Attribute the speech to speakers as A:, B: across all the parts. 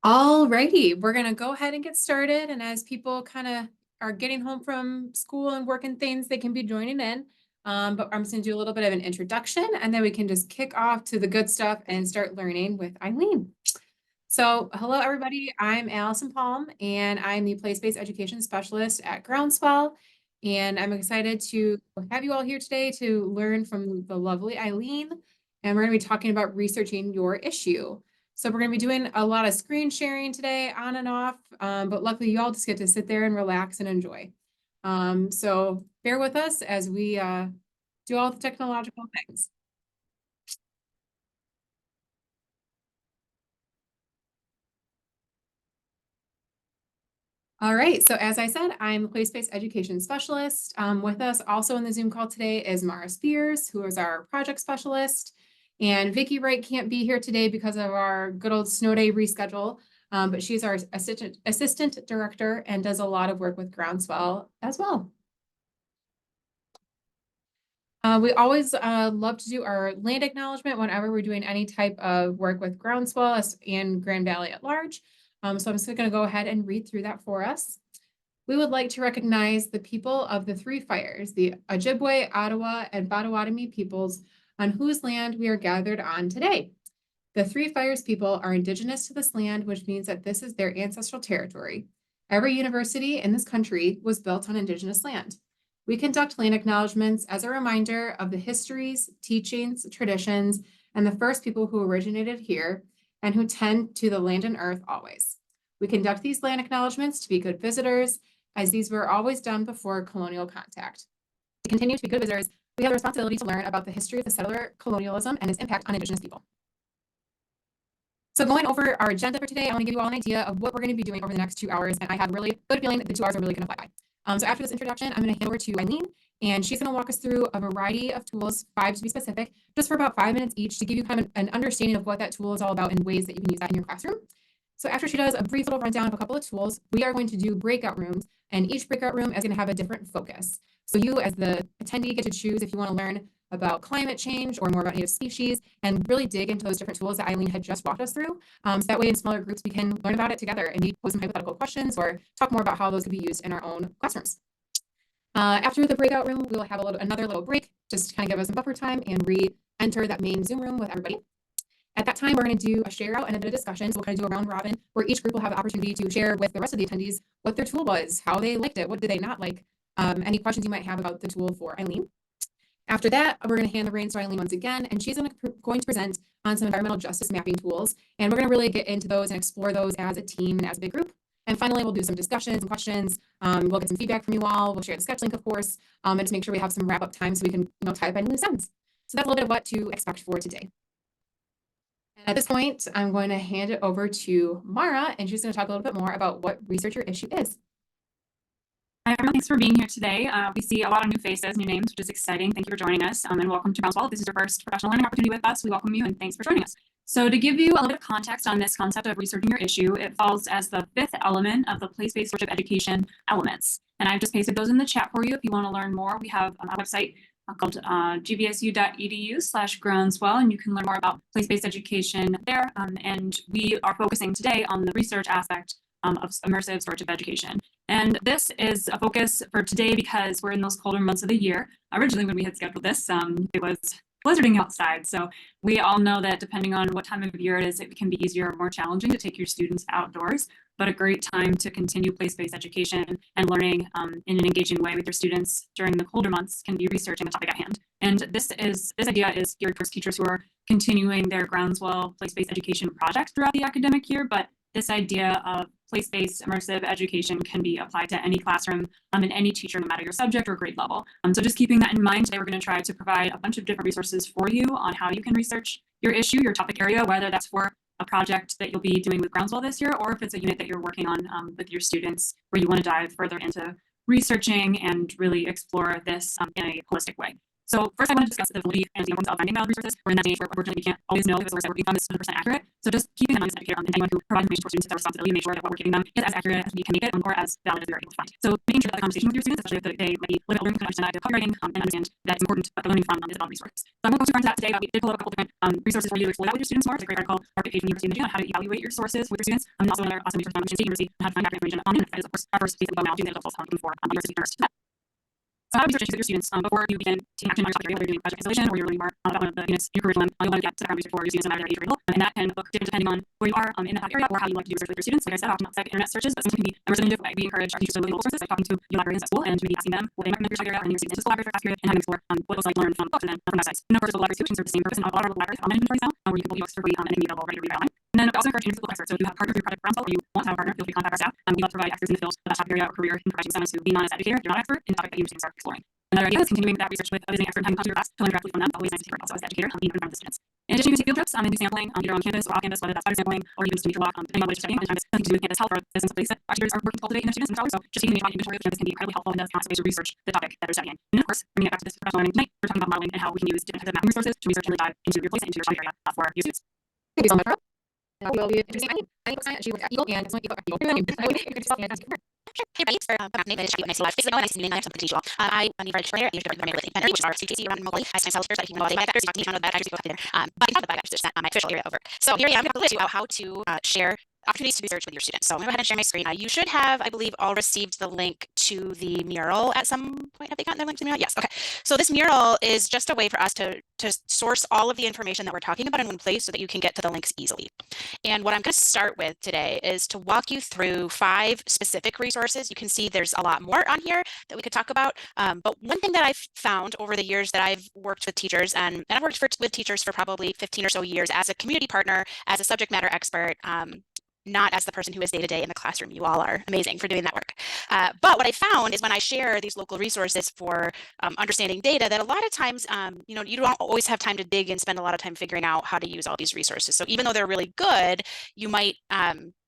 A: All righty, we're gonna go ahead and get started. And as people kind of are getting home from school and working things, they can be joining in. But I'm just gonna do a little bit of an introduction and then we can just kick off to the good stuff and start learning with Eileen. So hello, everybody. I'm Allison Palm and I'm the place-based education specialist at Groundswell. And I'm excited to have you all here today to learn from the lovely Eileen. And we're gonna be talking about researching your issue. So we're going to be doing a lot of screen sharing today on and off, but luckily you all just get to sit there and relax and enjoy. So bear with us as we do all the technological things. All right, so as I said, I'm a place-based education specialist. With us also in the Zoom call today is Mara Spears, who is our project specialist. And Vicki Wright can't be here today because of our good old snow day reschedule, but she's our assistant director and does a lot of work with Groundswell as well. We always love to do our land acknowledgement whenever we're doing any type of work with Groundswell and Grand Valley at large. So I'm just going to go ahead and read through that for us. We would like to recognize the people of the three fires, the Ojibwe, Ottawa, and Potawatomi peoples on whose land we are gathered on today. The three fires people are indigenous to this land, which means that this is their ancestral territory. Every university in this country was built on indigenous land. We conduct land acknowledgements as a reminder of the histories, teachings, traditions, and the first people who originated here and who tend to the land and earth always. We conduct these land acknowledgements to be good visitors, as these were always done before colonial contact. To continue to be good visitors, we have the responsibility to learn about the history of the settler colonialism and its impact on indigenous people. So going over our agenda for today, I want to give you all an idea of what we're going to be doing over the next 2 hours, and I have a really good feeling that the 2 hours are really going to fly by. So after this introduction, I'm going to hand over to Eileen, and she's going to walk us through a variety of tools, 5 to be specific, just for about 5 minutes each to give you kind of an understanding of what that tool is all about and ways that you can use that in your classroom. So after she does a brief little rundown of a couple of tools, we are going to do breakout rooms, and each breakout room is going to have a different focus. So you as the attendee get to choose if you want to learn about climate change or more about native species and really dig into those different tools that Eileen had just walked us through. So that way in smaller groups, we can learn about it together and maybe pose some hypothetical questions or talk more about how those could be used in our own classrooms. After the breakout room, we'll have another little break, just to kind of give us some buffer time and re-enter that main Zoom room with everybody. At that time, we're going to do a share out and a bit of discussion. So we'll kind of do a round robin where each group will have the opportunity to share with the rest of the attendees what their tool was, how they liked it, what did they not like, any questions you might have about the tool for Eileen. After that, we're going to hand the reins to Eileen once again, and she's going to present on some environmental justice mapping tools. And we're going to really get into those and explore those as a team and as a big group. And finally, we'll do some discussions and questions. We'll get some feedback from you all. We'll share the sketch link, of course, and just make sure we have some wrap up time so we can type any loose ends. So that's a little bit of what to expect for today. And at this point, I'm going to hand it over to Mara, and she's going to talk a little bit more about what research your issue is.
B: Hi, everyone. Thanks for being here today. We see a lot of new faces, new names, which is exciting. Thank you for joining us, and welcome to Groundswell. If this is your first professional learning opportunity with us, we welcome you, and thanks for joining us. So to give you a little bit of context on this concept of researching your issue, it falls as the 5th element of the place-based worship education elements. And I've just pasted those in the chat for you. If you want to learn more, we have a website called gvsu.edu/groundswell, and you can learn more about place-based education there. And we are focusing today on the research aspect of immersive worship education. And this is a focus for today because we're in those colder months of the year. Originally, when we had scheduled this, it was blizzarding outside. So we all know that depending on what time of year it is, it can be easier or more challenging to take your students outdoors, but a great time to continue place-based education and learning in an engaging way with your students during the colder months can be researching the topic at hand. And this idea is geared towards teachers who are continuing their Groundswell place-based education project throughout the academic year, but this idea of place-based immersive education can be applied to any classroom and any teacher, no matter your subject or grade level. So just keeping that in mind, today we're going to try to provide a bunch of different resources for you on how you can research your issue, your topic area, whether that's for a project that you'll be doing with Groundswell this year, or if it's a unit that you're working on with your students where you want to dive further into researching and really explore this in a holistic way. So first I want to discuss the validity and the importance of finding valid resources. We're in that stage where unfortunately we can't always know if the source that we're getting from is 100% accurate. So just keeping in mind as an educator and anyone who provides information for students, it's our responsibility to make sure that what we're giving them is as accurate as we can make it or as valid as we are able to find. So making sure that the conversation with your students, especially if they might be a little bit older, can understand that copywriting and understand that it's important, but the learning from them is about resources. So I won't go too far into that today, but we did pull up a couple different resources for you to explore that with your students more. It's a great article, our page from the University of Michigan on how to evaluate your sources with your students. And also another awesome resource from Michigan State University on how to find accurate information on the internet. That is, of course, our first basic now, student levels looking for university first. So how do you research with your students before you begin taking action on your topic area, whether you're doing project installation or you're learning more about one of the units in your curriculum, you'll want to get background research for your students no matter their age or grade level. And that can look different depending on where you are in that area or how you like to do research with your students. Like I said, often not internet searches, but sometimes can be immersive in a different way. We encourage our teachers to look at local sources, like talking to your librarians at school and maybe asking them what they recommend for your topic area, and your students to collaborate for class period and having them explore what it looks like to learn from books and then from websites. And of course, local libraries too, which can serve the same purpose. And a lot of our local libraries have online inventories now, where you can pull ebooks for free and then be available ready to read online. And then we also encourage you to look experts. So if you have a partner for your project Groundswell or you want to have a partner, feel free to contact our staff. We love to provide experts in the field of that topic area or career in professional assignments who lean on as educator. You're not an expert in the topic that your students are exploring. Another idea is continuing that research with a visiting expert and having them come to your class to learn directly from them. It's always nice to hear also as the educator, even in front of the students. In addition, you can take field trips and do sampling either on campus or off campus, whether that's spider sampling or even just nature walk, depending on what you're studying. And sometimes nothing to do with campus health or the sense of place that our teachers are working to cultivate in their students and scholars. So just taking a inventory of the campus can be incredibly helpful and does constantly research the topic that they're studying. And of course, bringing it back to this professional learning tonight, we're talking about modeling and how we can use different types of mapping resources to research and really dive into your place and into your topic area for your students.
A: Thank you so much. We'll be introducing Eileen Boekestein. She works at EGLE and it's like EGLE.
C: Sure. Hey, everybody. My name is Shadi. Nice to meet you. Nice to meet you. Something to teach you all. I'm the coordinator at the University of which is our CTC around remotely. I spend self-care, so I can know all the bad actors. You talk to me on the bad actors. You go there. But I can talk about bad actors. That's not my official area over. So here I am. I'm going to tell you about how to share opportunities to research with your students. So I'm going to go ahead and share my screen. You should have, I believe, all received the link to the mural at some point. Have they gotten their link to the mural? Yes. Okay. So this mural is just a way for us to source all of the information that we're talking about in one place so that you can get to the links easily. And what I'm going to start with today is to walk you through 5 specific resources. You can see there's a lot more on here that we could talk about. But one thing that I've found over the years that I've worked with teachers, and I've worked with teachers for probably 15 or so years as a community partner, as a subject matter expert, not as the person who is day-to-day in the classroom. You all are amazing for doing that work. But what I found is when I share these local resources for understanding data, that a lot of times, you don't always have time to dig and spend a lot of time figuring out how to use all these resources. So even though they're really good, you might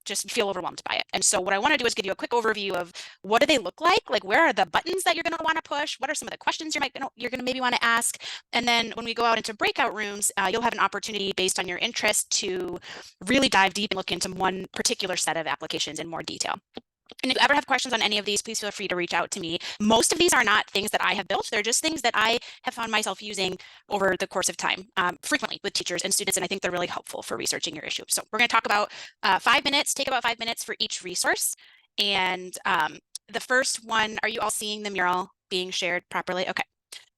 C: just feel overwhelmed by it. And so what I want to do is give you a quick overview of what do they look like where are the buttons that you're going to want to push, what are some of the questions you're going to maybe want to ask, and then when we go out into breakout rooms, you'll have an opportunity based on your interest to really dive deep and look into one particular set of applications in more detail. And if you ever have questions on any of these, please feel free to reach out to me. Most of these are not things that I have built. They're just things that I have found myself using over the course of time, frequently with teachers and students, and I think they're really helpful for researching your issue. So we're going to talk about 5 minutes, take about 5 minutes for each resource. And the first one, are you all seeing the mural being shared properly? Okay.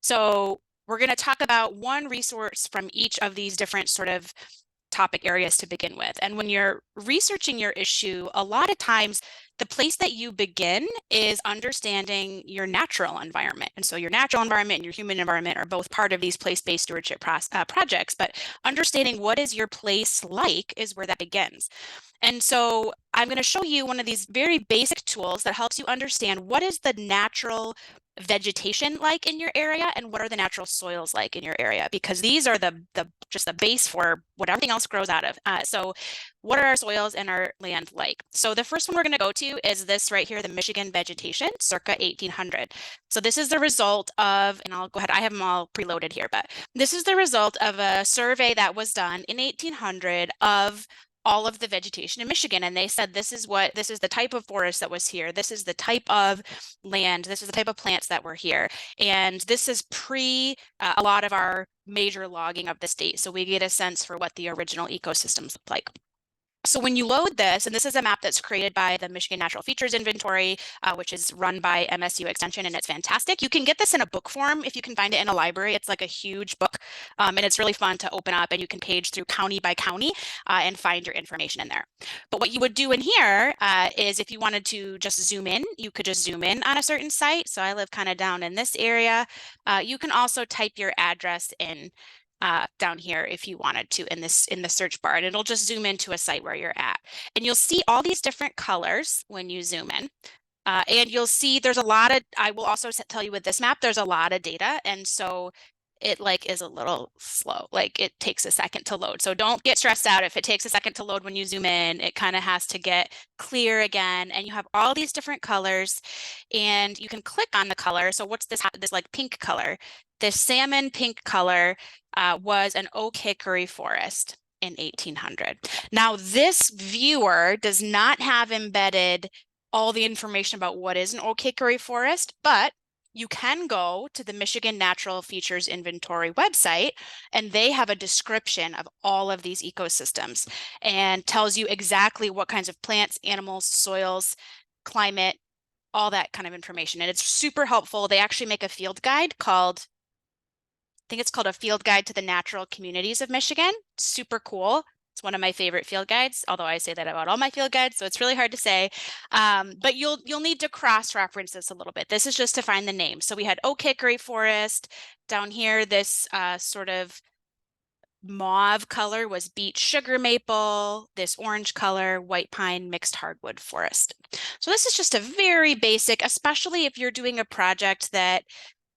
C: So we're going to talk about one resource from each of these different sort of topic areas to begin with. And when you're researching your issue, a lot of times the place that you begin is understanding your natural environment. And so your natural environment and your human environment are both part of these place-based stewardship projects, but understanding what is your place like is where that begins. And so I'm going to show you one of these very basic tools that helps you understand what is the natural vegetation like in your area and what are the natural soils like in your area, because these are just the base for what everything else grows out of. So what are our soils and our land like? So the first one we're going to go to is this right here, the Michigan vegetation circa 1800. So this is the result of, and I'll go ahead, I have them all preloaded here, but this is the result of a survey that was done in 1800 of all of the vegetation in Michigan. And they said, this is the type of forest that was here. This is the type of land. This is the type of plants that were here. And this is pre a lot of our major logging of the state. So we get a sense for what the original ecosystems look like. So when you load this, and this is a map that's created by the Michigan Natural Features Inventory, which is run by MSU Extension, and it's fantastic. You can get this in a book form if you can find it in a library. It's like a huge book, and it's really fun to open up, and you can page through county by county and find your information in there. But what you would do in here is if you wanted to just zoom in, you could just zoom in on a certain site. So I live kind of down in this area. You can also type your address in down here if you wanted to in the search bar, and it'll just zoom into a site where you're at. And you'll see all these different colors when you zoom in. And you'll see there's a lot of, I will also tell you with this map, there's a lot of data. And so it is a little slow, it takes a second to load. So don't get stressed out if it takes a second to load when you zoom in. It kind of has to get clear again, and you have all these different colors, and you can click on the color. So what's this pink color? This salmon pink color was an oak hickory forest in 1800. Now, this viewer does not have embedded all the information about what is an oak hickory forest, but you can go to the Michigan Natural Features Inventory website, and they have a description of all of these ecosystems and tells you exactly what kinds of plants, animals, soils, climate, all that kind of information. And it's super helpful. They actually make a field guide called, I think it's called A Field Guide to the Natural Communities of Michigan. Super cool. It's one of my favorite field guides, although I say that about all my field guides, so it's really hard to say. But you'll need to cross-reference this a little bit. This is just to find the name. So we had oak hickory forest. Down here, this sort of mauve color was beech sugar maple. This orange color, white pine mixed hardwood forest. So this is just a very basic, especially if you're doing a project that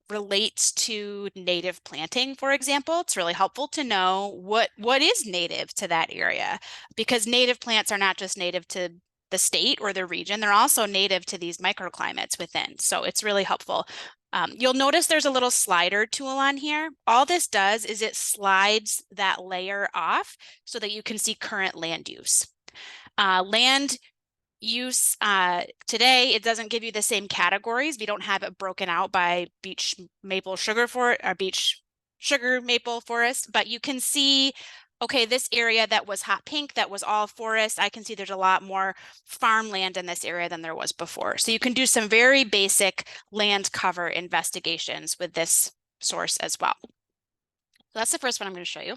C: relates to native planting, for example. It's really helpful to know what is native to that area, because native plants are not just native to the state or the region, they're also native to these microclimates within. So it's really helpful. You'll notice there's a little slider tool on here. All this does is it slides that layer off so that you can see current land use. Land use today, it doesn't give you the same categories. We don't have it broken out by beech maple sugar beech sugar maple forest, but you can see, okay, this area that was hot pink, that was all forest. I can see there's a lot more farmland in this area than there was before. So you can do some very basic land cover investigations with this source as well. So that's the first one I'm going to show you.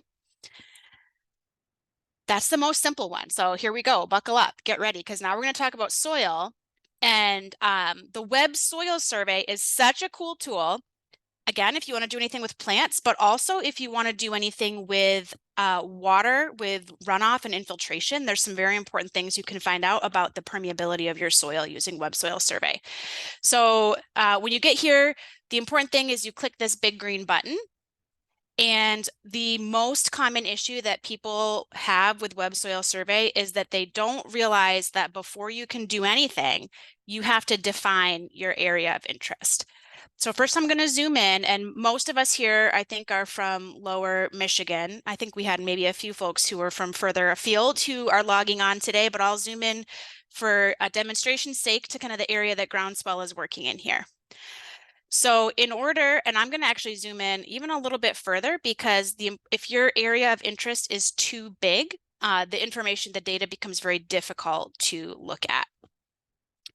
C: That's the most simple one. So here we go. Buckle up, get ready, because now we're going to talk about soil. And the Web Soil Survey is such a cool tool. Again, if you want to do anything with plants, but also if you want to do anything with water, with runoff and infiltration, there's some very important things you can find out about the permeability of your soil using Web Soil Survey. So when you get here, the important thing is you click this big green button. And the most common issue that people have with Web Soil Survey is that they don't realize that before you can do anything, you have to define your area of interest. So first I'm going to zoom in, and most of us here, I think, are from Lower Michigan. I think we had maybe a few folks who were from further afield who are logging on today, but I'll zoom in for a demonstration's sake to kind of the area that Groundswell is working in here. So in order, and I'm going to actually zoom in even a little bit further, because if your area of interest is too big, the information, the data becomes very difficult to look at.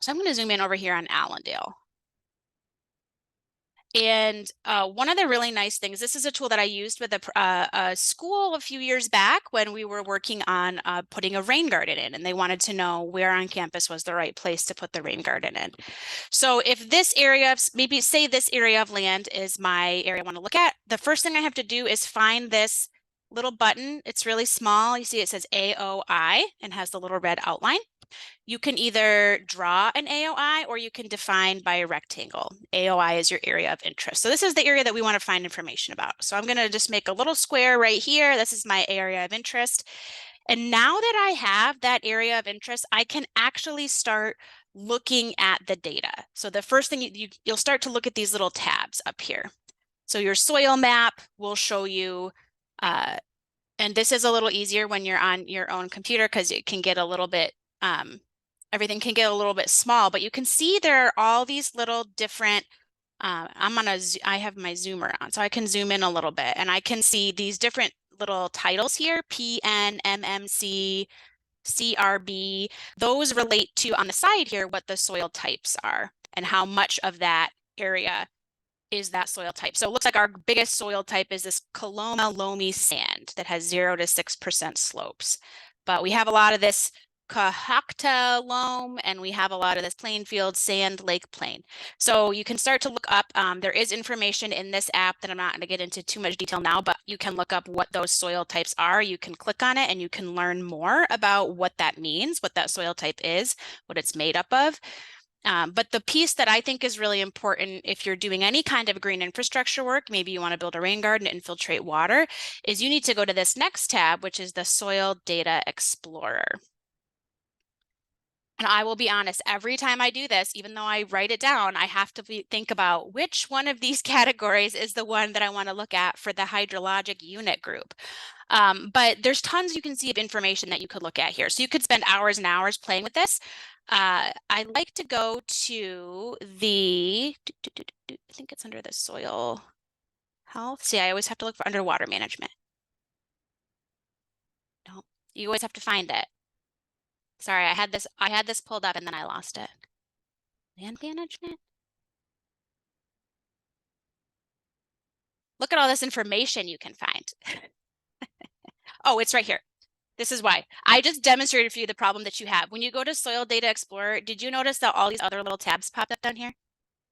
C: So I'm going to zoom in over here on Allendale. And one of the really nice things, this is a tool that I used with a school a few years back when we were working on putting a rain garden in, and they wanted to know where on campus was the right place to put the rain garden in. So if this area, maybe say this area of land is my area I want to look at, the first thing I have to do is find this little button. It's really small. You see it says AOI and has the little red outline. You can either draw an AOI or you can define by a rectangle. AOI is your area of interest. So this is the area that we want to find information about. So I'm going to just make a little square right here. This is my area of interest. And now that I have that area of interest, I can actually start looking at the data. So the first thing you'll start to look at these little tabs up here. So your soil map will show you, and this is a little easier when you're on your own computer because it can get a little bit everything can get a little bit small, but you can see there are all these little different, I have my zoomer on, so I can zoom in a little bit and I can see these different little titles here, PN, MMC, CRB. Those relate to, on the side here, what the soil types are and how much of that area is that soil type. So it looks like our biggest soil type is this Coloma loamy sand that has 0 to 6% slopes. But we have a lot of this Cohocta loam, and we have a lot of this plainfield sand lake plain. So you can start to look up, there is information in this app that I'm not going to get into too much detail now, but you can look up what those soil types are. You can click on it and you can learn more about what that means, what that soil type is, what it's made up of. But the piece that I think is really important if you're doing any kind of green infrastructure work, maybe you want to build a rain garden to infiltrate water, is you need to go to this next tab, which is the Soil Data Explorer. And I will be honest, every time I do this, even though I write it down, I have to think about which one of these categories is the one that I want to look at for the hydrologic unit group. But there's tons you can see of information that you could look at here. So you could spend hours and hours playing with this. I like to go to the, I think it's under the soil health. See, I always have to look for underwater management. No, you always have to find it. Sorry, I had this pulled up and then I lost it. Land management? Look at all this information you can find. Oh, it's right here. This is why. I just demonstrated for you the problem that you have. When you go to Soil Data Explorer, did you notice that all these other little tabs popped up down here?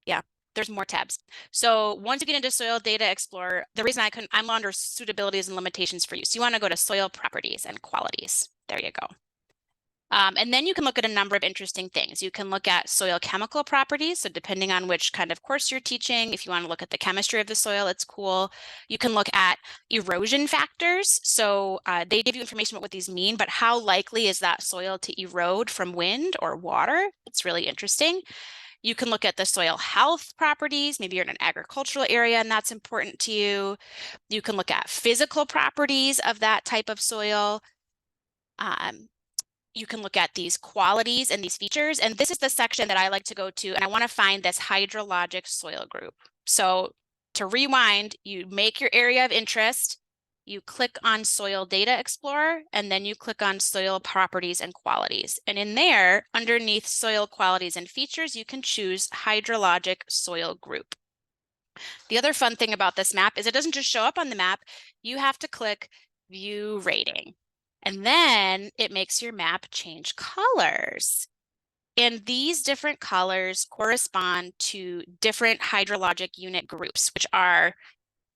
C: Yeah, there's more tabs. So once you get into Soil Data Explorer, the reason I'm under suitabilities and limitations for use. You want to go to Soil Properties and Qualities. There you go. And then you can look at a number of interesting things. You can look at soil chemical properties. So depending on which kind of course you're teaching, if you want to look at the chemistry of the soil, it's cool. You can look at erosion factors. So they give you information about what these mean, but how likely is that soil to erode from wind or water? It's really interesting. You can look at the soil health properties. Maybe you're in an agricultural area and that's important to you. You can look at physical properties of that type of soil. You can look at these qualities and these features. And this is the section that I like to go to. And I want to find this hydrologic soil group. So to rewind, you make your area of interest, you click on Soil Data Explorer, and then you click on Soil Properties and Qualities. And in there, underneath Soil Qualities and Features, you can choose Hydrologic Soil Group. The other fun thing about this map is it doesn't just show up on the map. You have to click View Rating. And then it makes your map change colors. And these different colors correspond to different hydrologic unit groups, which are,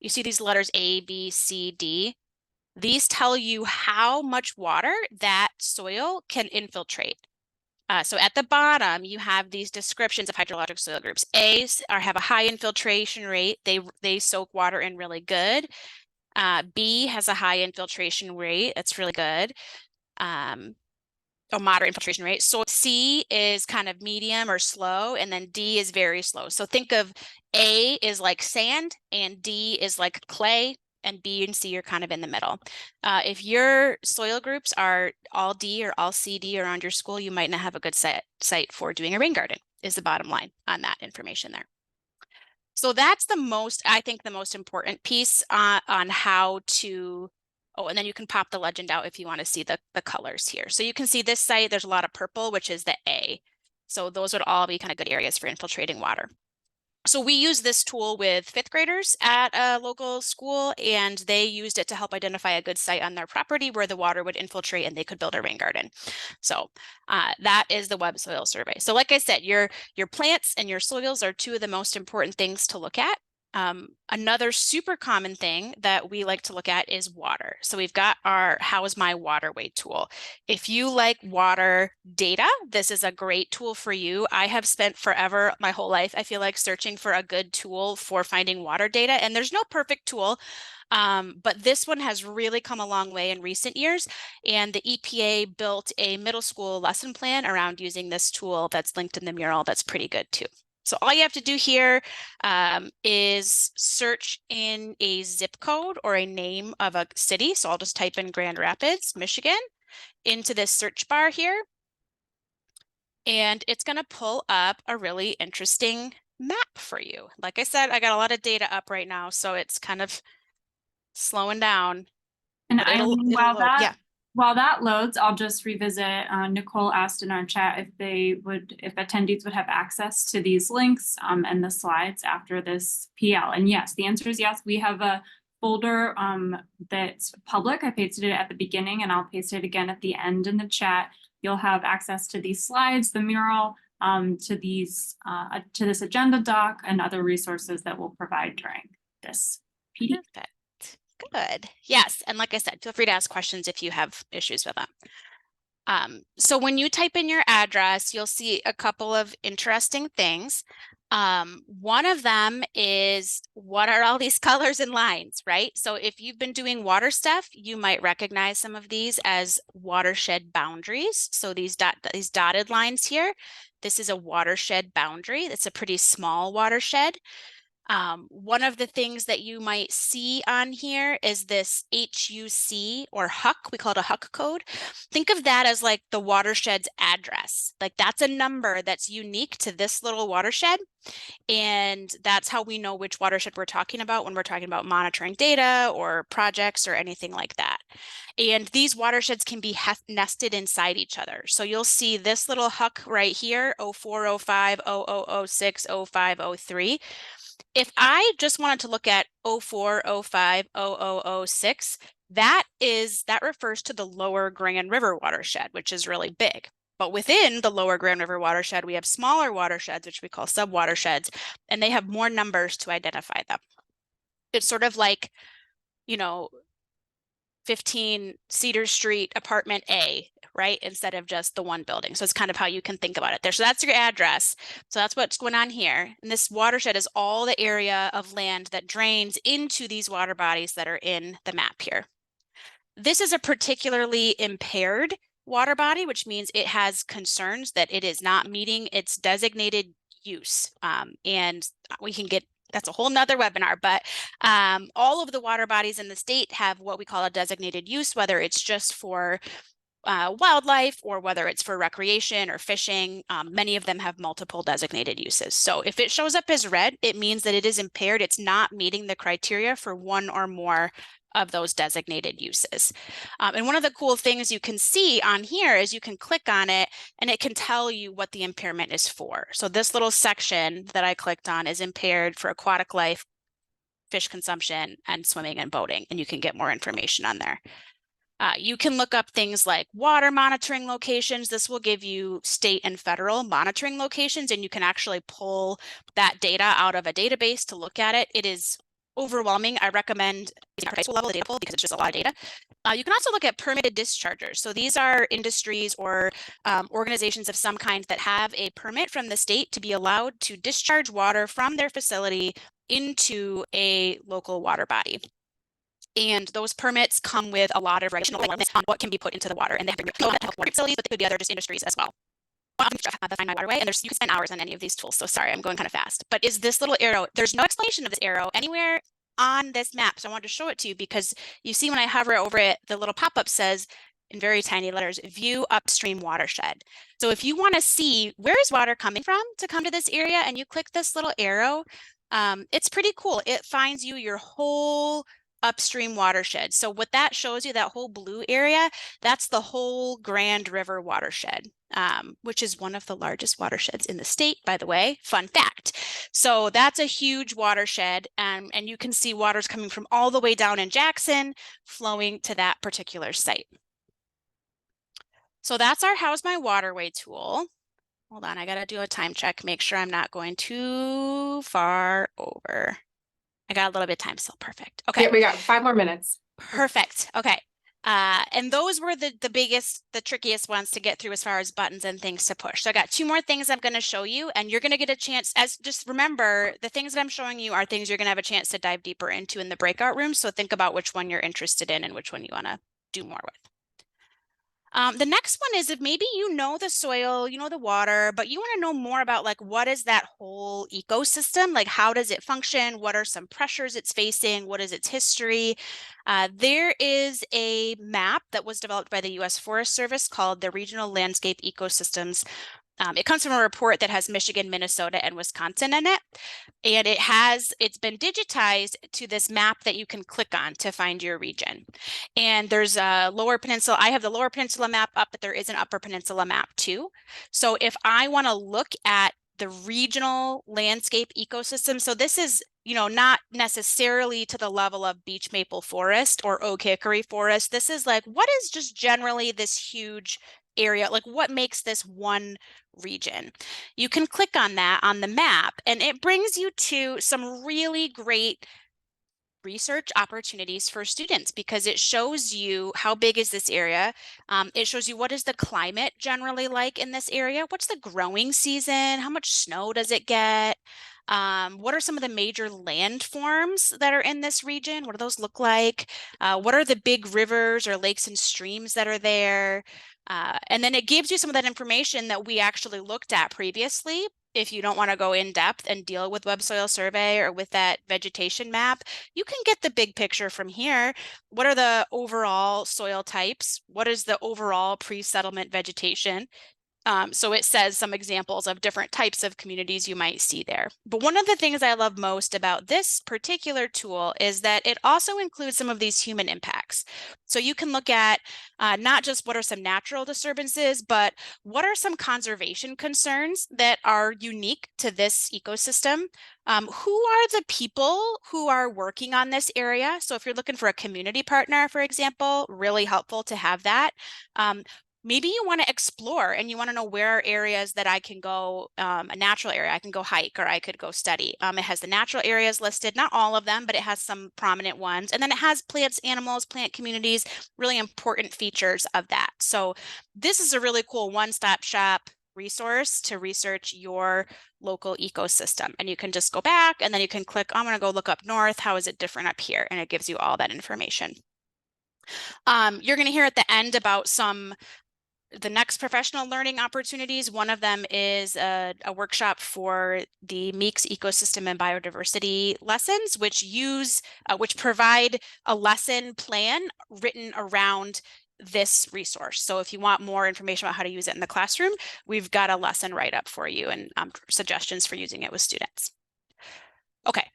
C: you see these letters A, B, C, D. These tell you how much water that soil can infiltrate. So at the bottom, you have these descriptions of hydrologic soil groups. A's have a high infiltration rate. They soak water in really good. B has a high infiltration rate. That's really good. Or moderate infiltration rate. So C is kind of medium or slow, and then D is very slow. So think of A is like sand, and D is like clay, and B and C are kind of in the middle. If your soil groups are all D or all CD around your school, you might not have a good site for doing a rain garden, is the bottom line on that information there. So that's I think the most important piece on how to, oh, and then you can pop the legend out if you want to see the colors here. So you can see this site, there's a lot of purple, which is the A. So those would all be kind of good areas for infiltrating water. So we use this tool with fifth graders at a local school, and they used it to help identify a good site on their property where the water would infiltrate and they could build a rain garden. So that is the Web Soil Survey. So like I said, your plants and your soils are two of the most important things to look at. Another super common thing that we like to look at is water. So we've got our How is My Waterway tool. If you like water data, this is a great tool for you. I have spent forever, my whole life, I feel like, searching for a good tool for finding water data, and there's no perfect tool. But this one has really come a long way in recent years, and the EPA built a middle school lesson plan around using this tool that's linked in the mural. That's pretty good too. So all you have to do here is search in a zip code or a name of a city. So I'll just type in Grand Rapids, Michigan, into this search bar here. And it's going to pull up a really interesting map for you. Like I said, I got a lot of data up right now, so it's kind of slowing down.
B: And
C: It'll
B: while that loads, I'll just revisit. Nicole asked in our chat if attendees would have access to these links and the slides after this PL. And yes, the answer is yes. We have a folder that's public. I pasted it at the beginning, and I'll paste it again at the end in the chat. You'll have access to these slides, the mural, to this agenda doc, and other resources that we'll provide during this PD.
C: Perfect. Good. Yes. And like I said, feel free to ask questions if you have issues with that. So when you type in your address, you'll see a couple of interesting things. One of them is, what are all these colors and lines, right? So if you've been doing water stuff, you might recognize some of these as watershed boundaries. So these dotted lines here, this is a watershed boundary. It's a pretty small watershed. One of the things that you might see on here is this HUC or HUC, we call it a HUC code. Think of that as like the watershed's address. Like that's a number that's unique to this little watershed. And that's how we know which watershed we're talking about when we're talking about monitoring data or projects or anything like that. And these watersheds can be nested inside each other. So you'll see this little HUC right here, 04, 05, 0006, 05, 03. If I just wanted to look at 04, 05, 0006, that refers to the lower Grand River watershed, which is really big. But within the lower Grand River watershed, we have smaller watersheds, which we call subwatersheds, and they have more numbers to identify them. It's sort of like, 15 Cedar Street apartment A, right? Instead of just the one building. So it's kind of how you can think about it there. So that's your address. So that's what's going on here. And this watershed is all the area of land that drains into these water bodies that are in the map here. This is a particularly impaired water body, which means it has concerns that it is not meeting its designated use. And we can get, that's a whole nother webinar, but all of the water bodies in the state have what we call a designated use, whether it's just for wildlife or whether it's for recreation or fishing. Many of them have multiple designated uses. So if it shows up as red, it means that it is impaired. It's not meeting the criteria for one or more of those designated uses. And one of the cool things you can see on here is you can click on it and it can tell you what the impairment is for. So this little section that I clicked on is impaired for aquatic life, fish consumption, and swimming and boating, and you can get more information on there. You can look up things like water monitoring locations. This will give you state and federal monitoring locations, and you can actually pull that data out of a database to look at it. It is overwhelming. I recommend using high school level data pool because it's just a lot of data. You can also look at permitted dischargers. So these are industries or organizations of some kind that have a permit from the state to be allowed to discharge water from their facility into a local water body. And those permits come with a lot of regulations on what can be put into the water. And they have to water facilities, but they could be other just industries as well. The Find My Waterway, and you can spend hours on any of these tools. So sorry, I'm going kind of fast. But is this little arrow, there's no explanation of this arrow anywhere on this map. So I wanted to show it to you because you see when I hover over it, the little pop-up says in very tiny letters, view upstream watershed. So if you want to see where is water coming from to come to this area and you click this little arrow, it's pretty cool. It finds you your whole upstream watershed. So what that shows you, that whole blue area, that's the whole Grand River watershed, which is one of the largest watersheds in the state, by the way, fun fact. So that's a huge watershed, and you can see water's coming from all the way down in Jackson, flowing to that particular site. So that's our How's My Waterway tool. Hold on, I gotta do a time check, make sure I'm not going too far over. I got a little bit of time still. Perfect. Okay.
A: Yeah, we got 5 more minutes.
C: Perfect. Okay. And those were the biggest, the trickiest ones to get through as far as buttons and things to push. So I got 2 more things I'm going to show you, and you're going to get a chance, just remember the things that I'm showing you are things you're going to have a chance to dive deeper into in the breakout room. So think about which one you're interested in and which one you want to do more with. The next one is if maybe you know the soil, you know the water, but you want to know more about like what is that whole ecosystem, like how does it function, what are some pressures it's facing, what is its history. There is a map that was developed by the U.S. Forest Service called the Regional Landscape Ecosystems. It comes from a report that has Michigan, Minnesota, and Wisconsin in it. And it's been digitized to this map that you can click on to find your region. And there's a Lower Peninsula. I have the Lower Peninsula map up, but there is an Upper Peninsula map too. So if I want to look at the regional landscape ecosystem, so this is, not necessarily to the level of beech maple forest or oak hickory forest. This is like, what is just generally this huge area, like what makes this one region? You can click on that on the map and it brings you to some really great research opportunities for students because it shows you how big is this area. It shows you what is the climate generally like in this area. What's the growing season? How much snow does it get? What are some of the major landforms that are in this region? What do those look like? What are the big rivers or lakes and streams that are there? And then it gives you some of that information that we actually looked at previously. If you don't want to go in depth and deal with web soil survey or with that vegetation map, you can get the big picture from here. What are the overall soil types? What is the overall pre-settlement vegetation? So it says some examples of different types of communities you might see there. But one of the things I love most about this particular tool is that it also includes some of these human impacts. So you can look at not just what are some natural disturbances, but what are some conservation concerns that are unique to this ecosystem? Who are the people who are working on this area? So if you're looking for a community partner, for example, really helpful to have that. Maybe you want to explore and you want to know where are areas that I can go, a natural area, I can go hike or I could go study. It has the natural areas listed, not all of them, but it has some prominent ones. And then it has plants, animals, plant communities, really important features of that. So this is a really cool one-stop shop resource to research your local ecosystem. And you can just go back and then you can click, I'm going to go look up north. How is it different up here? And it gives you all that information. You're going to hear at the end about the next professional learning opportunities. One of them is a workshop for the Meeks ecosystem and biodiversity lessons, which provide a lesson plan written around this resource. So if you want more information about how to use it in the classroom, we've got a lesson write-up for you and suggestions for using it with students. Okay,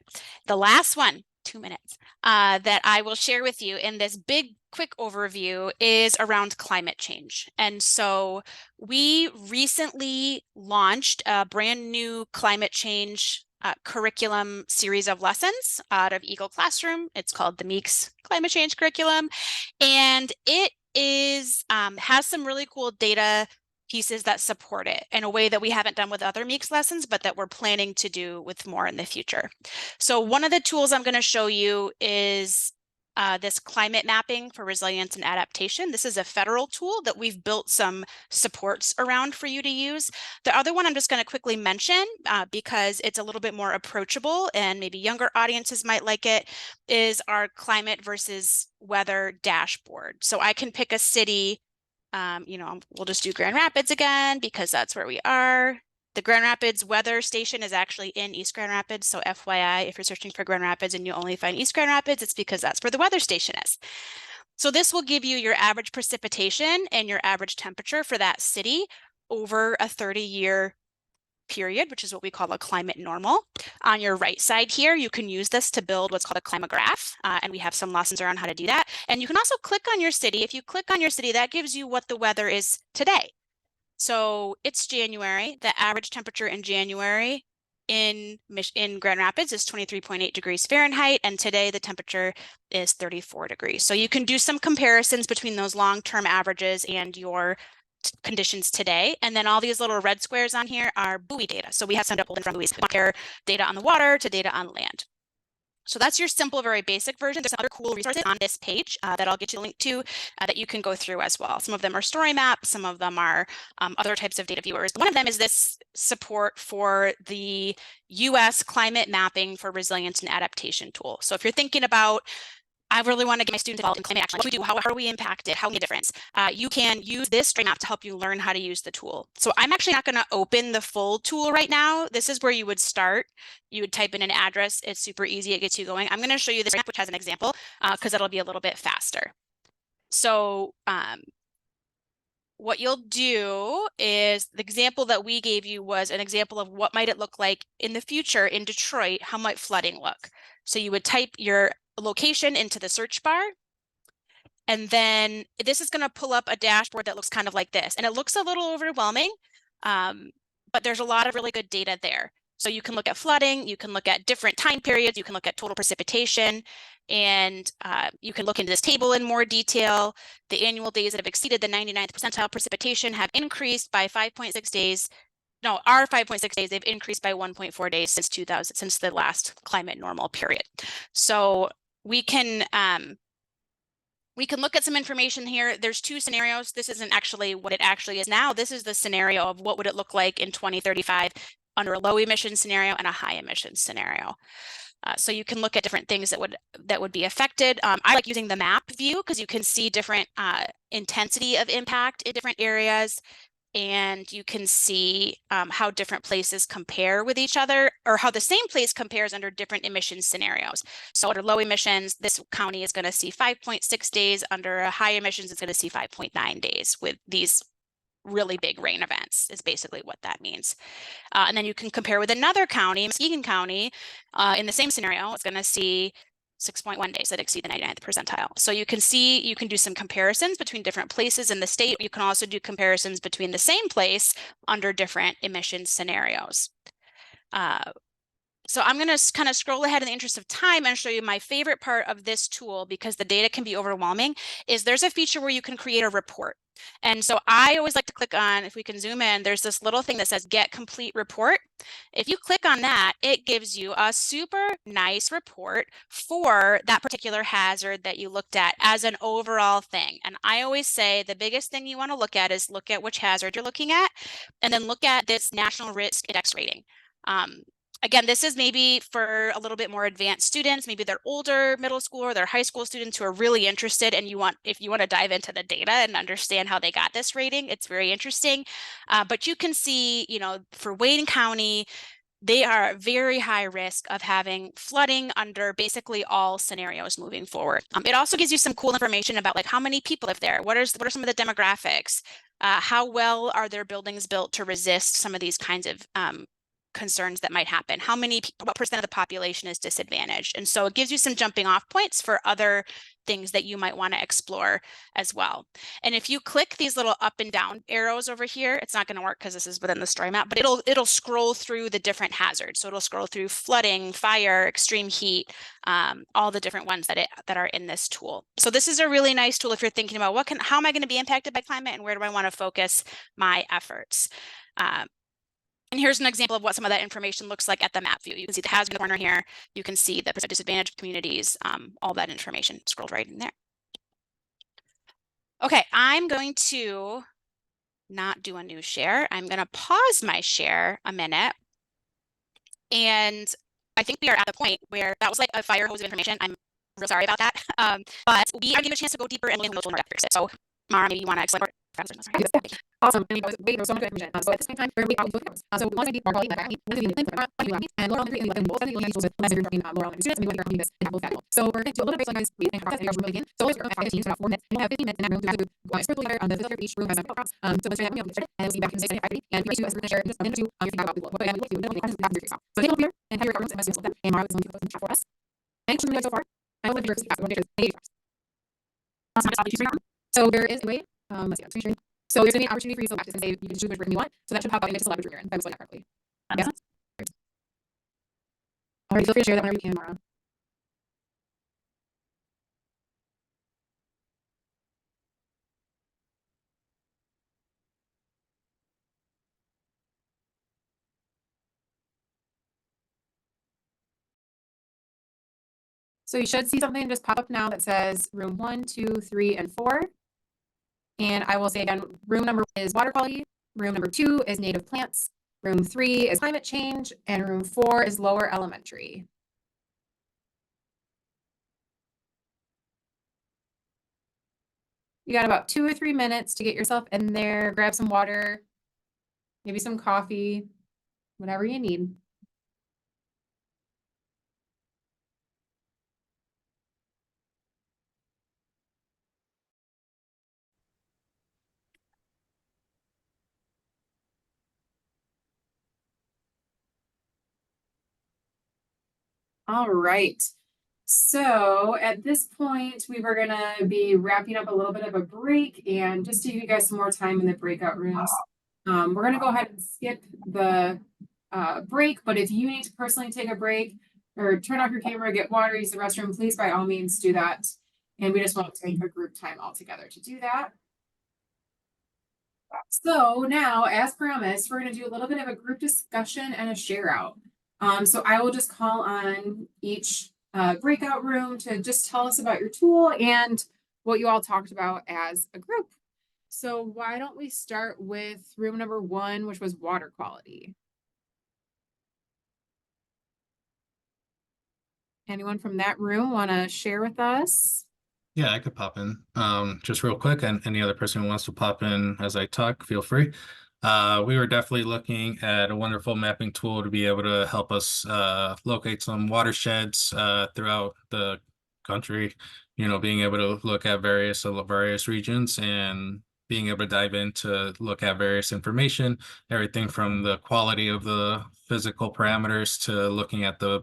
C: the last one, 2 minutes, that I will share with you in this big quick overview is around climate change. And so we recently launched a brand new climate change curriculum series of lessons out of EGLE Classroom. It's called the Meeks Climate Change Curriculum. And it has some really cool data pieces that support it in a way that we haven't done with other Meeks lessons, but that we're planning to do with more in the future. So one of the tools I'm going to show you is this climate mapping for resilience and adaptation. This is a federal tool that we've built some supports around for you to use. The other one I'm just going to quickly mention because it's a little bit more approachable and maybe younger audiences might like it, is our climate versus weather dashboard. So I can pick a city. We'll just do Grand Rapids again because that's where we are. The Grand Rapids weather station is actually in East Grand Rapids. So FYI, if you're searching for Grand Rapids and you only find East Grand Rapids, it's because that's where the weather station is. So this will give you your average precipitation and your average temperature for that city over a 30-year period, which is what we call a climate normal. On your right side here, you can use this to build what's called a climograph, and we have some lessons around how to do that. And you can also click on your city. If you click on your city, that gives you what the weather is today. So it's January. The average temperature in January in Grand Rapids is 23.8 degrees Fahrenheit, and today the temperature is 34 degrees. So you can do some comparisons between those long-term averages and your conditions today. And then all these little red squares on here are buoy data. So we have some pulled in from buoys. We compare data on the water to data on land. So that's your simple, very basic version. There's some other cool resources on this page that I'll get you a link to that you can go through as well. Some of them are story maps, some of them are other types of data viewers. One of them is this support for the US climate mapping for resilience and adaptation tool. So if you're thinking about, I really want to get my students involved in climate action. What do we do? How are we impacted? How we make a difference? You can use this story map to help you learn how to use the tool. So I'm actually not going to open the full tool right now. This is where you would start. You would type in an address. It's super easy. It gets you going. I'm going to show you this map, which has an example, because it'll be a little bit faster. So what you'll do is the example that we gave you was an example of what might it look like in the future in Detroit. How might flooding look? So you would type your location into the search bar. And then this is going to pull up a dashboard that looks kind of like this. And it looks a little overwhelming, but there's a lot of really good data there. So you can look at flooding, you can look at different time periods, you can look at total precipitation, and you can look into this table in more detail. The annual days that have exceeded the 99th percentile precipitation have increased by 5.6 days. No, our 5.6 days, they've increased by 1.4 days since the last climate normal period. So we can look at some information here. There's two scenarios. This isn't actually what it actually is now. This is the scenario of what would it look like in 2035 under a low emission scenario and a high emission scenario. So you can look at different things that would be affected. I like using the map view because you can see different intensity of impact in different areas, and you can see how different places compare with each other, or how the same place compares under different emission scenarios. So under low emissions, this county is going to see 5.6 days. Under high emissions, it's going to see 5.9 days with these really big rain events is basically what that means. And then you can compare with another county, Muskegon County, in the same scenario, it's going to see 6.1 days that exceed the 99th percentile. So you can see, you can do some comparisons between different places in the state. You can also do comparisons between the same place under different emission scenarios. So I'm going to kind of scroll ahead in the interest of time and show you my favorite part of this tool, because the data can be overwhelming, is there's a feature where you can create a report. And so I always like to click on, if we can zoom in, there's this little thing that says get complete report. If you click on that, it gives you a super nice report for that particular hazard that you looked at as an overall thing. And I always say the biggest thing you want to look at is look at which hazard you're looking at, and then look at this National Risk Index rating. Again, this is maybe for a little bit more advanced students, maybe they're older middle school or they're high school students who are really interested, and if you want to dive into the data and understand how they got this rating, it's very interesting. But you can see, you know, for Wayne County, they are at very high risk of having flooding under basically all scenarios moving forward. It also gives you some cool information about like how many people live there, what are some of the demographics, how well are their buildings built to resist some of these kinds of concerns that might happen, what percent of the population is disadvantaged. And so it gives you some jumping off points for other things that you might want to explore as well. And if you click these little up and down arrows over here, it's not going to work because this is within the story map, but it'll scroll through the different hazards. So it'll scroll through flooding, fire, extreme heat, all the different ones that are in this tool. So this is a really nice tool if you're thinking about how am I going to be impacted by climate and where do I want to focus my efforts. And here's an example of what some of that information looks like at the map view. You can see the hazard in the corner here. You can see the percent disadvantaged communities, all that information scrolled right in there. Okay, I'm going to not do a new share. I'm going to pause my share a minute. And I think we are at the point where that was like a fire hose of information. I'm real sorry about that. But we are given a chance to go deeper and look at more metrics. So Mara, maybe you want to explain.
A: Awesome. And wait, there's so much information. So at this point in time, we're really out with cameras. So we want to be more quality, like I what is the and Laurel Elementary and both of the tools with you're talking Laurel Elementary students, and we want to this in both faculty. So we're going to do a little bit of guys we think process and really again. So always we're going to 5 teams about 4 minutes, and we'll have 15 minutes in that room to go circle together on the filter. Each room has a props. So once we're done, we'll and we'll be back in 6 and we're going to share just a minute or two your feedback about what we do and what happens yourself. So take a look here and have your comments and messages with them. And Mara is going to post in the chat for us. Thanks for so far. I hope you're so there is a way. Let's see. Screen. So there's going to be an opportunity for you to select and say you can choose which room you want. So that should pop up into the library if I was looking at correctly. Yeah. All right, feel free to share that whenever you can, Mara. So you should see something just pop up now that says room 1, 2, 3, and 4. And I will say again, room number 1 is water quality, room number 2 is native plants, room 3 is climate change, and room 4 is lower elementary. You got about 2 or 3 minutes to get yourself in there, grab some water, maybe some coffee, whatever you need. All right. So at this point, we were gonna be wrapping up a little bit of a break, and just to give you guys some more time in the breakout rooms, we're gonna go ahead and skip the break. But if you need to personally take a break or turn off your camera, get water, use the restroom, please by all means do that. And we just won't take a group time altogether to do that. So now, as promised, we're gonna do a little bit of a group discussion and a share out. So I will just call on each breakout room to just tell us about your tool and what you all talked about as a group. So why don't we start with room number 1, which was water quality? Anyone from that room want to share with us?
D: Yeah, I could pop in just real quick, and any other person who wants to pop in as I talk, feel free. We were definitely looking at a wonderful mapping tool to be able to help us locate some watersheds throughout the country, being able to look at various regions and being able to dive in to look at various information, everything from the quality of the physical parameters to looking at the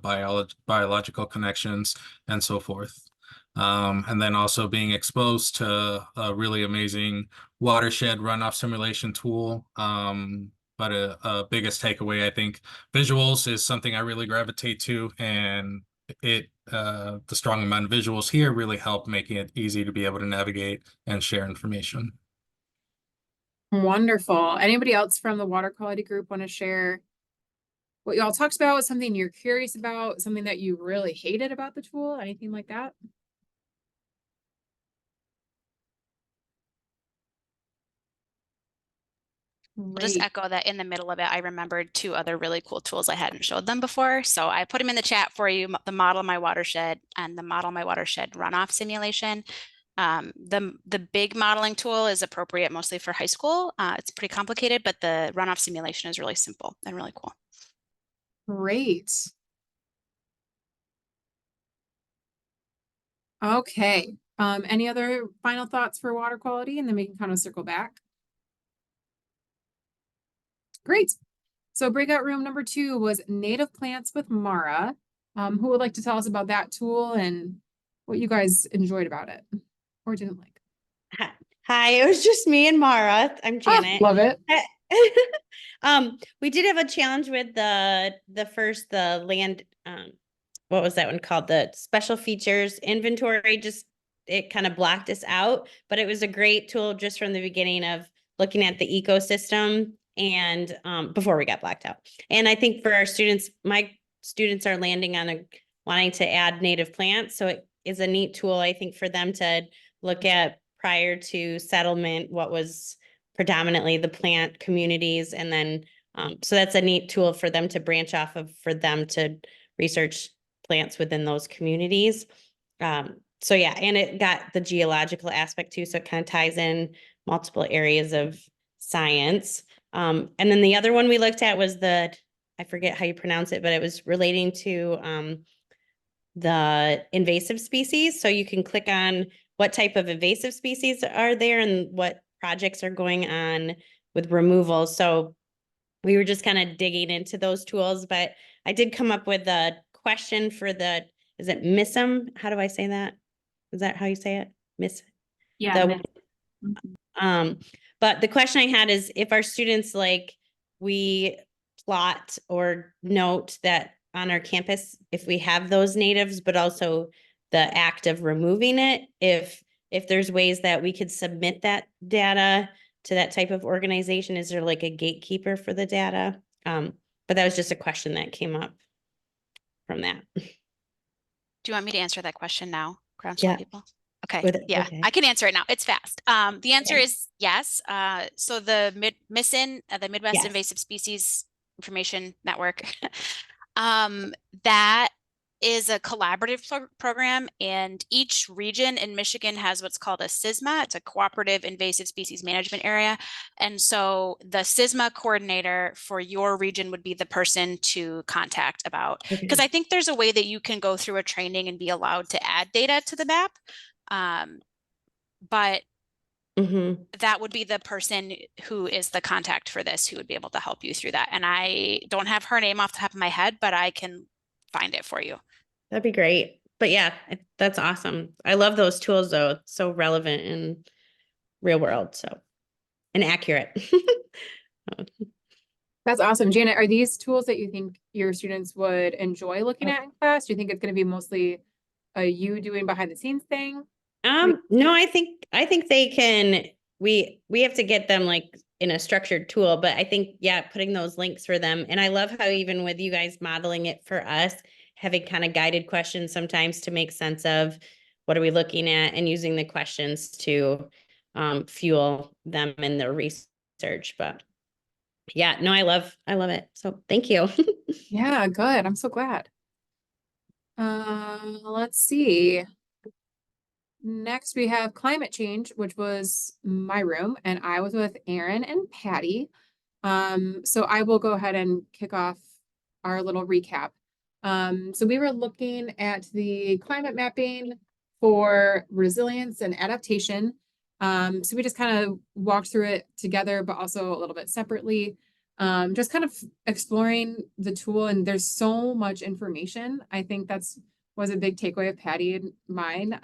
D: biological connections and so forth. And then also being exposed to a really amazing watershed runoff simulation tool. But a biggest takeaway, I think, visuals is something I really gravitate to, and the strong amount of visuals here really help making it easy to be able to navigate and share information.
A: Wonderful. Anybody else from the water quality group want to share what you all talked about, something you're curious about, something that you really hated about the tool, anything like that?
C: I'll just
A: Great.
C: echo that in the middle of it, I remembered 2 other really cool tools I hadn't showed them before. So I put them in the chat for you, the Model My Watershed and the Model My Watershed runoff simulation. The big modeling tool is appropriate mostly for high school. It's pretty complicated, but the runoff simulation is really simple and really cool.
A: Great. Okay. Any other final thoughts for water quality? And then we can kind of circle back. Great. So breakout room number 2 was native plants with Mara. Who would like to tell us about that tool and what you guys enjoyed about it or didn't like?
E: Hi, it was just me and Mara. I'm Janet.
A: Love it.
E: We did have a challenge with the land, what was that one called? The special features inventory. Just it kind of blocked us out, but it was a great tool just from the beginning of looking at the ecosystem and before we got blacked out. And I think for our students, my students are landing on wanting to add native plants. So it is a neat tool, I think, for them to look at prior to settlement, what was predominantly the plant communities. And then, so that's a neat tool for them to branch off of, for them to research plants within those communities. So yeah, and it got the geological aspect too. So it kind of ties in multiple areas of science. And then the other one we looked at was I forget how you pronounce it, but it was relating to the invasive species. So you can click on what type of invasive species are there and what projects are going on with removal. So we were just kind of digging into those tools, but I did come up with a question for is it MISM? How do I say that? Is that how you say it?
B: Yeah.
E: But the question I had is if our students, like, we plot or note that on our campus, if we have those natives, but also the act of removing it, if there's ways that we could submit that data to that type of organization, is there like a gatekeeper for the data? But that was just a question that came up from that.
C: Do you want me to answer that question now, Groundswell people? Okay, yeah,
E: okay.
C: I can answer it now. It's fast. The answer is yes. So the MISIN, the Midwest
E: Yes.
C: Invasive Species Information Network, that is a collaborative program, and each region in Michigan has what's called a CISMA. It's a Cooperative Invasive Species Management Area. And so the CISMA coordinator for your region would be the person to contact about, because I think there's a way that you can go through a training and be allowed to add data to the map. But that would be the person who is the contact for this, who would be able to help you through that. And I don't have her name off the top of my head, but I can find it for you.
E: That'd be great. But yeah, that's awesome. I love those tools though. It's so relevant in real world. So, and accurate.
A: That's awesome. Janet, are these tools that you think your students would enjoy looking at in class? Do you think it's going to be mostly a you doing behind the scenes thing?
E: No, I think they can, we have to get them like in a structured tool, but I think, yeah, putting those links for them. And I love how even with you guys modeling it for us, having kind of guided questions sometimes to make sense of what are we looking at, and using the questions to fuel them in their research. But yeah, no, I love it. So thank you.
A: Yeah, good. I'm so glad. Let's see. Next, we have climate change, which was my room, and I was with Aaron and Patty. So I will go ahead and kick off our little recap. So we were looking at the climate mapping for resilience and adaptation. So we just kind of walked through it together, but also a little bit separately. Just kind of exploring the tool, and there's so much information. I think was a big takeaway of Patty and mine.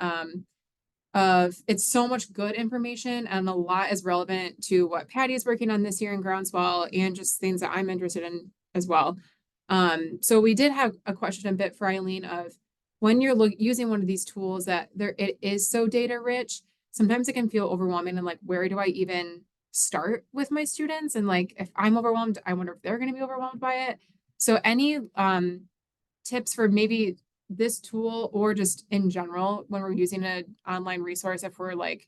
A: It's so much good information, and a lot is relevant to what Patty is working on this year in Groundswell, and just things that I'm interested in as well. So we did have a question a bit for Eileen of when you're using one of these tools that it is so data rich, sometimes it can feel overwhelming, and like, where do I even start with my students? And like, if I'm overwhelmed, I wonder if they're going to be overwhelmed by it. So any tips for maybe this tool, or just in general when we're using an online resource, if we're like,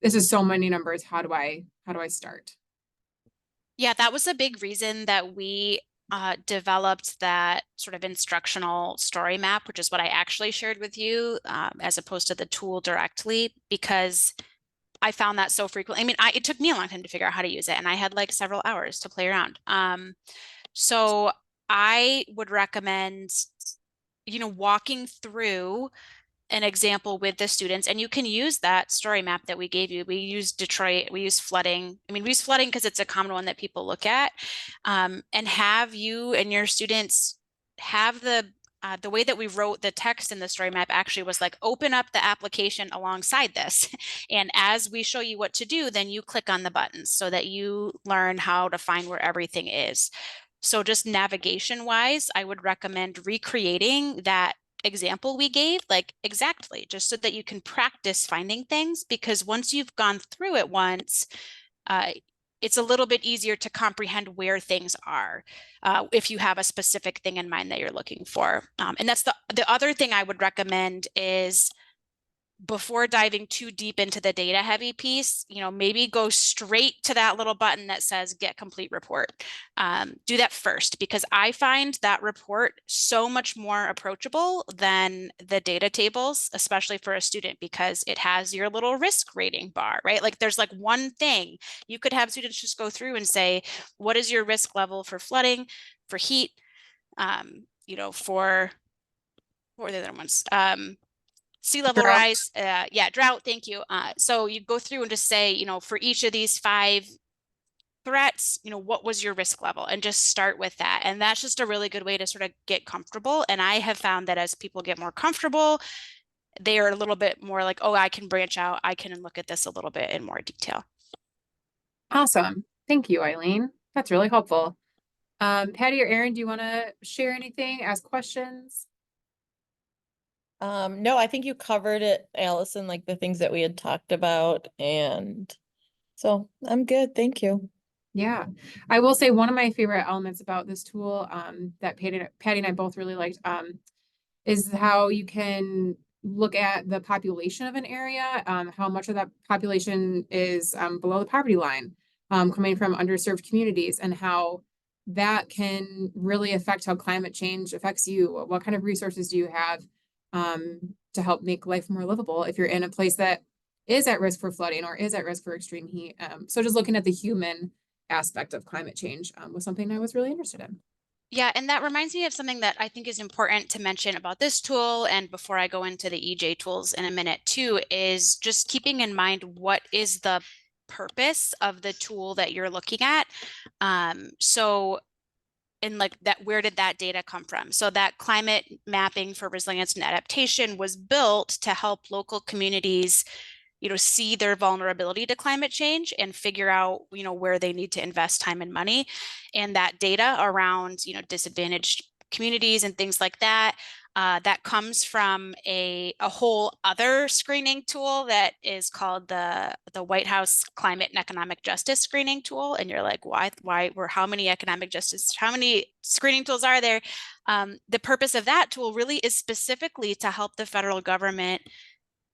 A: this is so many numbers, how do I start?
C: Yeah, that was a big reason that we developed that sort of instructional story map, which is what I actually shared with you, as opposed to the tool directly, because I found that so frequently. I mean, it took me a long time to figure out how to use it, and I had like several hours to play around. So I would recommend, walking through an example with the students, and you can use that story map that we gave you. We use Detroit, we use flooding. I mean, we use flooding because it's a common one that people look at, and have you and your students have the way that we wrote the text in the story map actually was like, open up the application alongside this. And as we show you what to do, then you click on the buttons so that you learn how to find where everything is. So just navigation wise, I would recommend recreating that example we gave, like exactly, just so that you can practice finding things, because once you've gone through it once, it's a little bit easier to comprehend where things are, if you have a specific thing in mind that you're looking for. And that's the other thing I would recommend is, before diving too deep into the data heavy piece, maybe go straight to that little button that says get complete report. Do that first, because I find that report so much more approachable than the data tables, especially for a student, because it has your little risk rating bar, right? Like there's like one thing you could have students just go through and say, what is your risk level for flooding, for heat, for what were the other ones? Sea level
A: Drought.
C: rise, drought, thank you. So you go through and just say, for each of these 5 threats, what was your risk level, and just start with that. And that's just a really good way to sort of get comfortable. And I have found that as people get more comfortable, they are a little bit more like, oh, I can branch out. I can look at this a little bit in more detail.
A: Awesome. Thank you, Eileen. That's really helpful. Patty or Aaron, do you want to share anything, ask questions?
F: No, I think you covered it, Allison, like the things that we had talked about, and so I'm good. Thank you.
A: Yeah, I will say one of my favorite elements about this tool, that Patty and I both really liked, is how you can look at the population of an area, how much of that population is below the poverty line, coming from underserved communities, and how that can really affect how climate change affects you. What kind of resources do you have to help make life more livable if you're in a place that is at risk for flooding or is at risk for extreme heat? So just looking at the human aspect of climate change was something I was really interested in.
C: Yeah, and that reminds me of something that I think is important to mention about this tool. And before I go into the EJ tools in a minute too, is just keeping in mind what is the purpose of the tool that you're looking at. And like that, where did that data come from? So that climate mapping for resilience and adaptation was built to help local communities, see their vulnerability to climate change and figure out, where they need to invest time and money. And that data around, disadvantaged communities and things like that, that comes from a whole other screening tool that is called the White House Climate and Economic Justice Screening Tool. And you're like, how many how many screening tools are there? The purpose of that tool really is specifically to help the federal government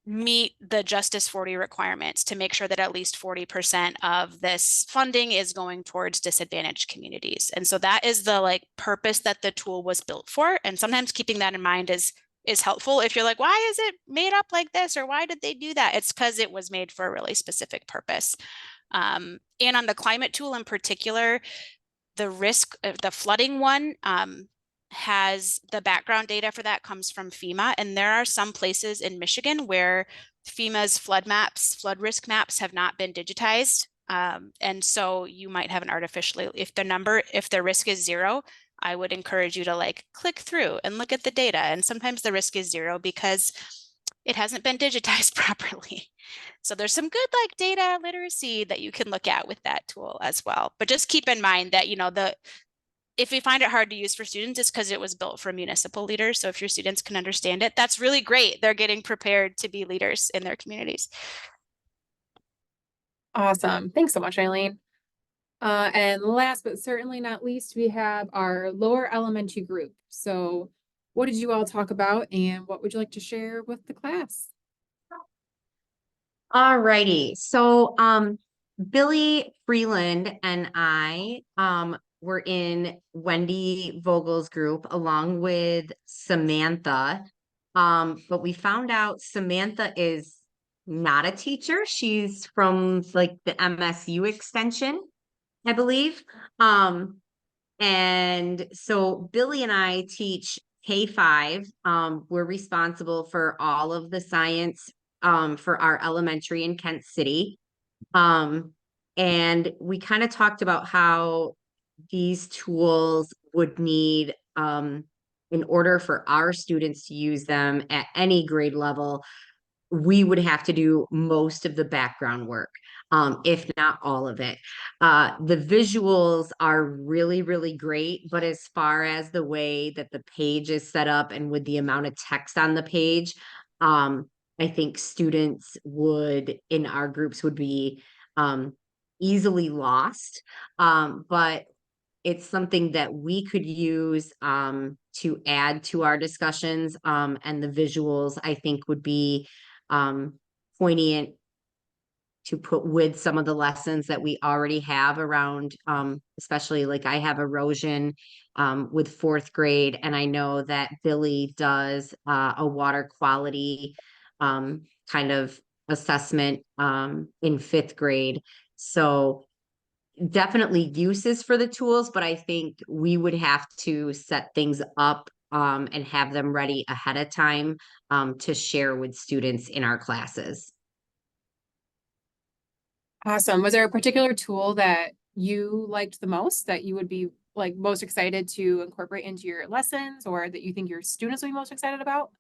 C: meet the Justice 40 requirements, to make sure that at least 40% of this funding is going towards disadvantaged communities. And so that is the purpose that the tool was built for. And sometimes keeping that in mind is helpful. If you're like, why is it made up like this? Or why did they do that? It's because it was made for a really specific purpose. And on the climate tool in particular, the flooding one, has the background data for that comes from FEMA. And there are some places in Michigan where FEMA's flood risk maps have not been digitized. And so you might have an artificially, if the risk is 0, I would encourage you to click through and look at the data. And sometimes the risk is 0 because it hasn't been digitized properly. So there's some good data literacy that you can look at with that tool as well. But just keep in mind that, if we find it hard to use for students, it's because it was built for municipal leaders. So if your students can understand it, that's really great. They're getting prepared to be leaders in their communities.
A: Awesome. Thanks so much, Eileen. And last but certainly not least, we have our lower elementary group. So what did you all talk about and what would you like to share with the class?
G: Alrighty. So Billy Freeland and I were in Wendy Vogel's group along with Samantha. But we found out Samantha is not a teacher. She's from the MSU extension, I believe. And so Billy and I teach K-5. We're responsible for all of the science for our elementary in Kent City. And we kind of talked about how these tools would need, in order for our students to use them at any grade level, we would have to do most of the background work, if not all of it. The visuals are really, really great, but as far as the way that the page is set up and with the amount of text on the page, I think students in our groups would be easily lost. But it's something that we could use to add to our discussions. And the visuals, I think, would be poignant to put with some of the lessons that we already have around, especially I have erosion with 4th grade. And I know that Billy does a water quality kind of assessment in 5th grade. So definitely uses for the tools, but I think we would have to set things up and have them ready ahead of time to share with students in our classes.
A: Awesome. Was there a particular tool that you liked the most, that you would be most excited to incorporate into your lessons, or that you think your students would be most excited about?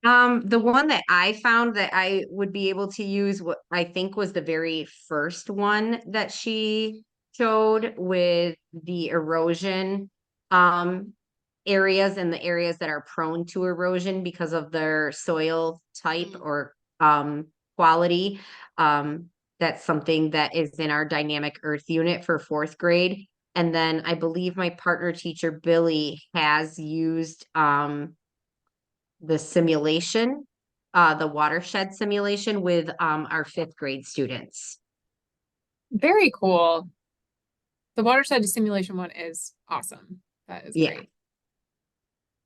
G: The one that I found that I would be able to use, what I think was the very first one that she showed with the erosion areas and the areas that are prone to erosion because of their soil type or quality. That's something that is in our dynamic earth unit for 4th grade. And then I believe my partner teacher, Billy, has used the simulation, the watershed simulation with our 5th grade students.
A: Very cool. The watershed simulation one is awesome. That is great.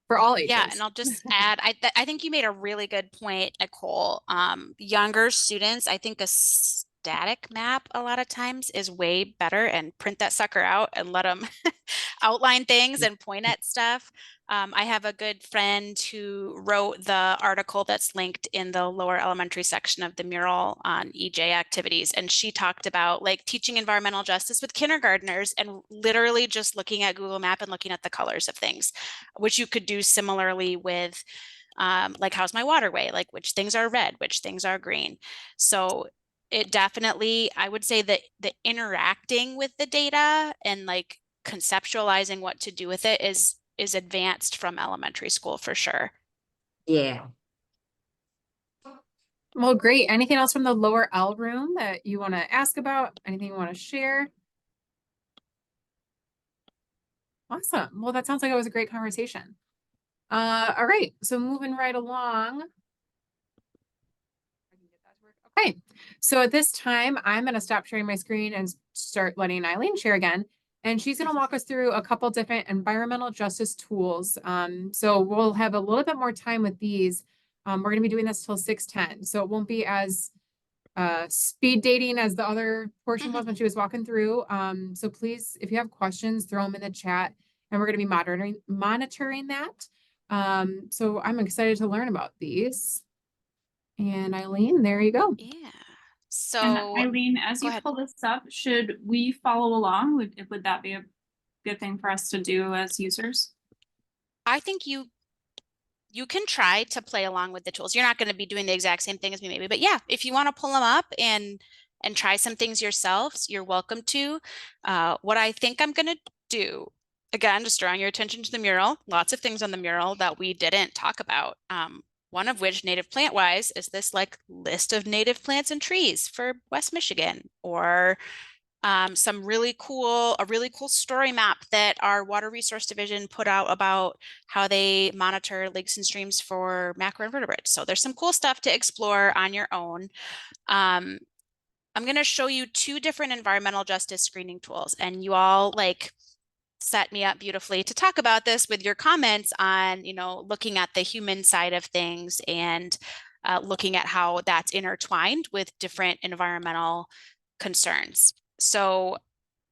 A: For all ages.
C: Yeah, and I'll just add, I think you made a really good point, Nicole. Younger students, I think a static map a lot of times is way better, and print that sucker out and let them outline things and point at stuff. I have a good friend who wrote the article that's linked in the lower elementary section of the mural on EJ activities. And she talked about teaching environmental justice with kindergartners and literally just looking at Google Map and looking at the colors of things, which you could do similarly with how's my waterway, which things are red, which things are green. So it definitely, I would say that the interacting with the data and conceptualizing what to do with it is advanced from elementary school for sure.
G: Yeah.
A: Well, great. Anything else from the lower L room that you want to ask about? Anything you want to share? Awesome. Well, that sounds like it was a great conversation. All right. So moving right along. Okay. So at this time, I'm going to stop sharing my screen and start letting Eileen share again. And she's going to walk us through a couple different environmental justice tools. So we'll have a little bit more time with these. We're going to be doing this till 6:10. So it won't be as speed dating as the other portion was when she was walking through. So please, if you have questions, throw them in the chat and we're going to be monitoring that. So I'm excited to learn about these. And Eileen, there you go.
E: Yeah.
B: And
E: So
B: Eileen, as
E: go
B: you
E: ahead.
B: pull this up, should we follow along? Would that be a good thing for us to do as users?
C: I think you can try to play along with the tools. You're not going to be doing the exact same thing as me maybe, but yeah, if you want to pull them up and try some things yourselves, you're welcome to. What I think I'm going to do, again, just drawing your attention to the mural, lots of things on the mural that we didn't talk about. One of which, native plant wise, is this like list of native plants and trees for West Michigan, or a really cool story map that our Water Resource Division put out about how they monitor lakes and streams for macroinvertebrates. So there's some cool stuff to explore on your own. I'm going to show you two different environmental justice screening tools, and you all like set me up beautifully to talk about this with your comments on, looking at the human side of things and looking at how that's intertwined with different environmental concerns. So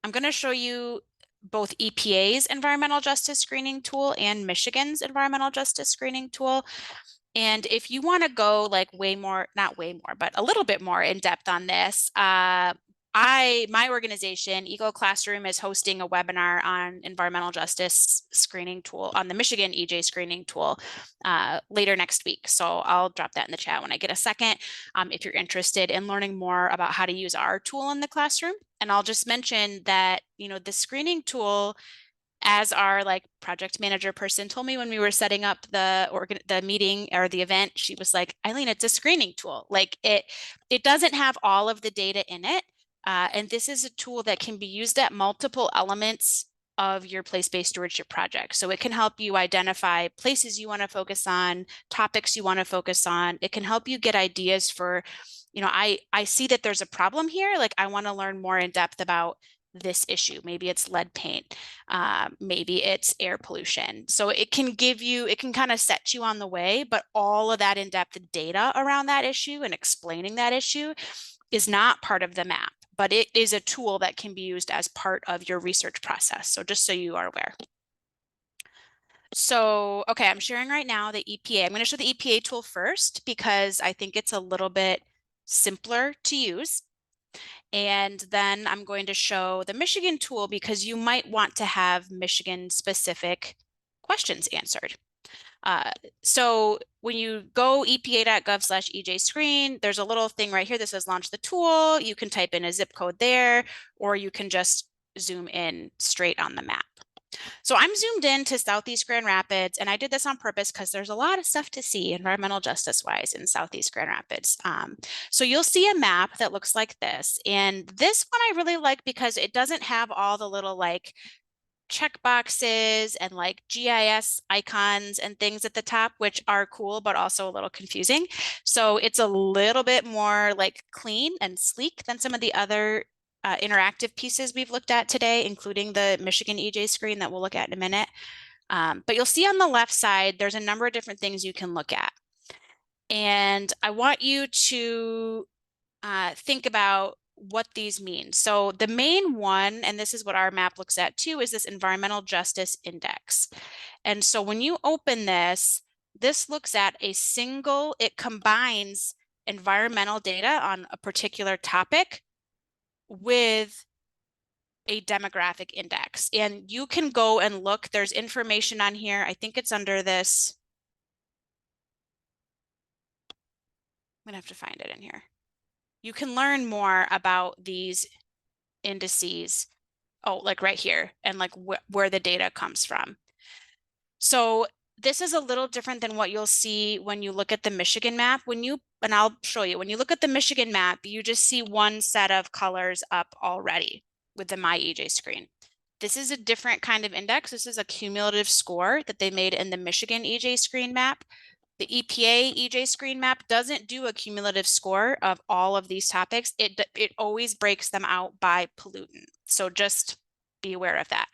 C: I'm going to show you both EPA's environmental justice screening tool and Michigan's environmental justice screening tool. And if you want to go like not way more, but a little bit more in depth on this, my organization, EGLE Classroom, is hosting a webinar on environmental justice screening tool on the Michigan EJ screening tool later next week. So I'll drop that in the chat when I get a second, if you're interested in learning more about how to use our tool in the classroom. And I'll just mention that, the screening tool, as our like project manager person told me when we were setting up the meeting or the event, she was like, Eileen, it's a screening tool. Like it doesn't have all of the data in it. And this is a tool that can be used at multiple elements of your place-based stewardship project. So it can help you identify places you want to focus on, topics you want to focus on. It can help you get ideas for, I see that there's a problem here. Like I want to learn more in depth about this issue. Maybe it's lead paint, maybe it's air pollution. So it can kind of set you on the way, but all of that in-depth data around that issue and explaining that issue is not part of the map, but it is a tool that can be used as part of your research process. So just so you are aware. So, okay, I'm sharing right now the EPA. I'm going to show the EPA tool first because I think it's a little bit simpler to use. And then I'm going to show the Michigan tool because you might want to have Michigan specific questions answered. So when you go epa.gov/EJ screen, there's a little thing right here that says launch the tool. You can type in a zip code there, or you can just zoom in straight on the map. So I'm zoomed in to Southeast Grand Rapids, and I did this on purpose because there's a lot of stuff to see environmental justice wise in Southeast Grand Rapids. So you'll see a map that looks like this. And this one I really like because it doesn't have all the little like check boxes and like GIS icons and things at the top, which are cool, but also a little confusing. So it's a little bit more like clean and sleek than some of the other interactive pieces we've looked at today, including the Michigan EJ screen that we'll look at in a minute. But you'll see on the left side, there's a number of different things you can look at. And I want you to think about what these mean. So the main one, and this is what our map looks at too, is this environmental justice index. And so when you open this looks at it combines environmental data on a particular topic with a demographic index. And you can go and look, there's information on here. I think it's under this. I'm gonna have to find it in here. You can learn more about these indices. Oh, like right here, and like where the data comes from. So this is a little different than what you'll see when you look at the Michigan map. And I'll show you, when you look at the Michigan map, you just see one set of colors up already with the My EJ screen. This is a different kind of index. This is a cumulative score that they made in the Michigan EJ screen map. The EPA EJ screen map doesn't do a cumulative score of all of these topics. It always breaks them out by pollutant. So just be aware of that.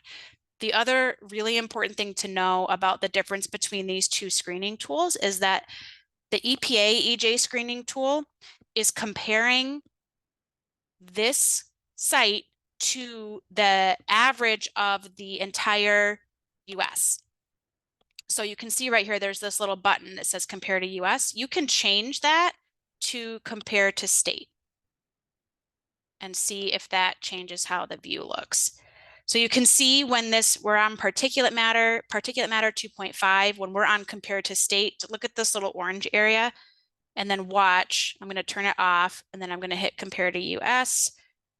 C: The other really important thing to know about the difference between these two screening tools is that the EPA EJ screening tool is comparing this site to the average of the entire US. So you can see right here, there's this little button that says compare to US. You can change that to compare to state and see if that changes how the view looks. So you can see when we're on particulate matter 2.5, when we're on compare to state, look at this little orange area and then watch. I'm going to turn it off and then I'm going to hit compare to US,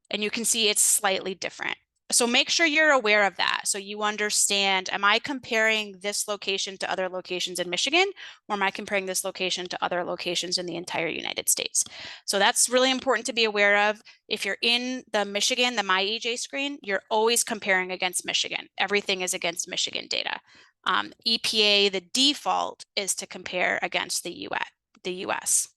C: and you can see it's slightly different. So make sure you're aware of that. So you understand, am I comparing this location to other locations in Michigan, or am I comparing this location to other locations in the entire United States? So that's really important to be aware of. If you're in the Michigan, the My EJ screen, you're always comparing against Michigan. Everything is against Michigan data. EPA, the default is to compare against the US.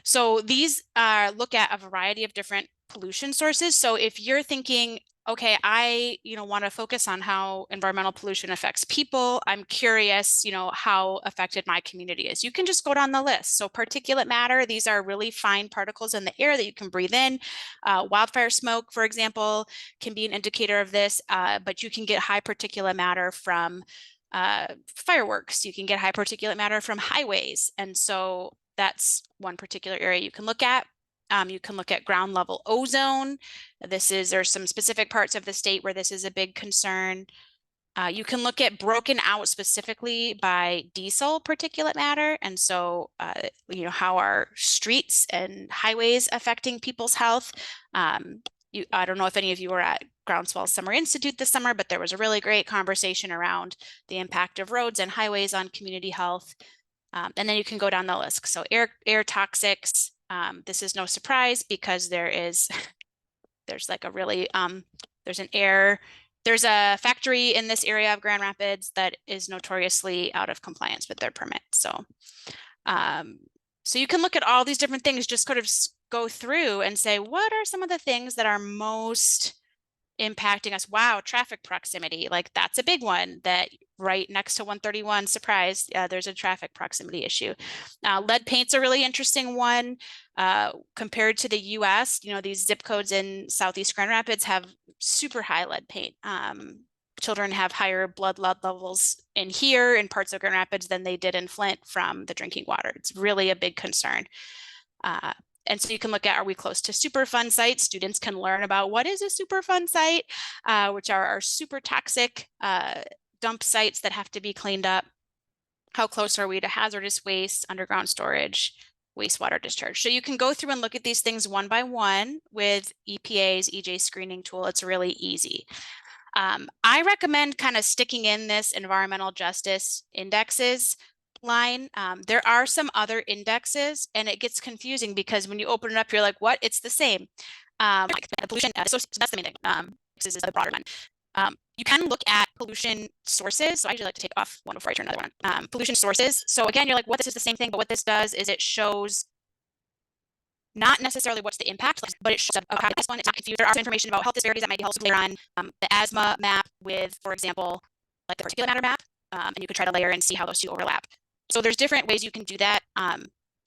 C: So these look at a variety of different pollution sources. So if you're thinking, okay, I want to focus on how environmental pollution affects people, I'm curious, how affected my community is, you can just go down the list. So particulate matter, these are really fine particles in the air that you can breathe in. Wildfire smoke, for example, can be an indicator of this, but you can get high particulate matter from fireworks. You can get high particulate matter from highways. And so that's one particular area you can look at. You can look at ground level ozone. There's some specific parts of the state where this is a big concern. You can look at broken out specifically by diesel particulate matter. And so, how are streets and highways affecting people's health? I don't know if any of you were at Groundswell Summer Institute this summer, but there was a really great conversation around the impact of roads and highways on community health. And then you can go down the list. So air toxics, this is no surprise because there's like a really, there's a factory in this area of Grand Rapids that is notoriously out of compliance with their permit. So, so you can look at all these different things, just sort of go through and say, what are some of the things that are most impacting us? Wow, traffic proximity, like that's a big one, that right next to 131, surprise, there's a traffic proximity issue. Lead paint's a really interesting one. Compared to the US, these zip codes in Southeast Grand Rapids have super high lead paint. Children have higher blood lead levels in here in parts of Grand Rapids than they did in Flint from the drinking water. It's really a big concern. And so you can look at, are we close to Superfund sites? Students can learn about what is a Superfund site, which are our super toxic dump sites that have to be cleaned up. How close are we to hazardous waste, underground storage, wastewater discharge? So you can go through and look at these things one by one with EPA's EJ screening tool. It's really easy. I recommend kind of sticking in this environmental justice indexes line. There are some other indexes and it gets confusing because when you open it up, you're like, what? It's the same. Like the pollution, so that's the main thing. This is the broader one. You can look at pollution sources. So I usually like to take off one before I turn another one. Pollution sources. So again, you're like, what? This is the same thing, but what this does is it shows not necessarily what's the impact, but it shows how this one, it's not confused. There are some information about health disparities that might be helpful later on. The asthma map with, for example, like the particulate matter map, and you could try to layer and see how those two overlap. So there's different ways you can do that.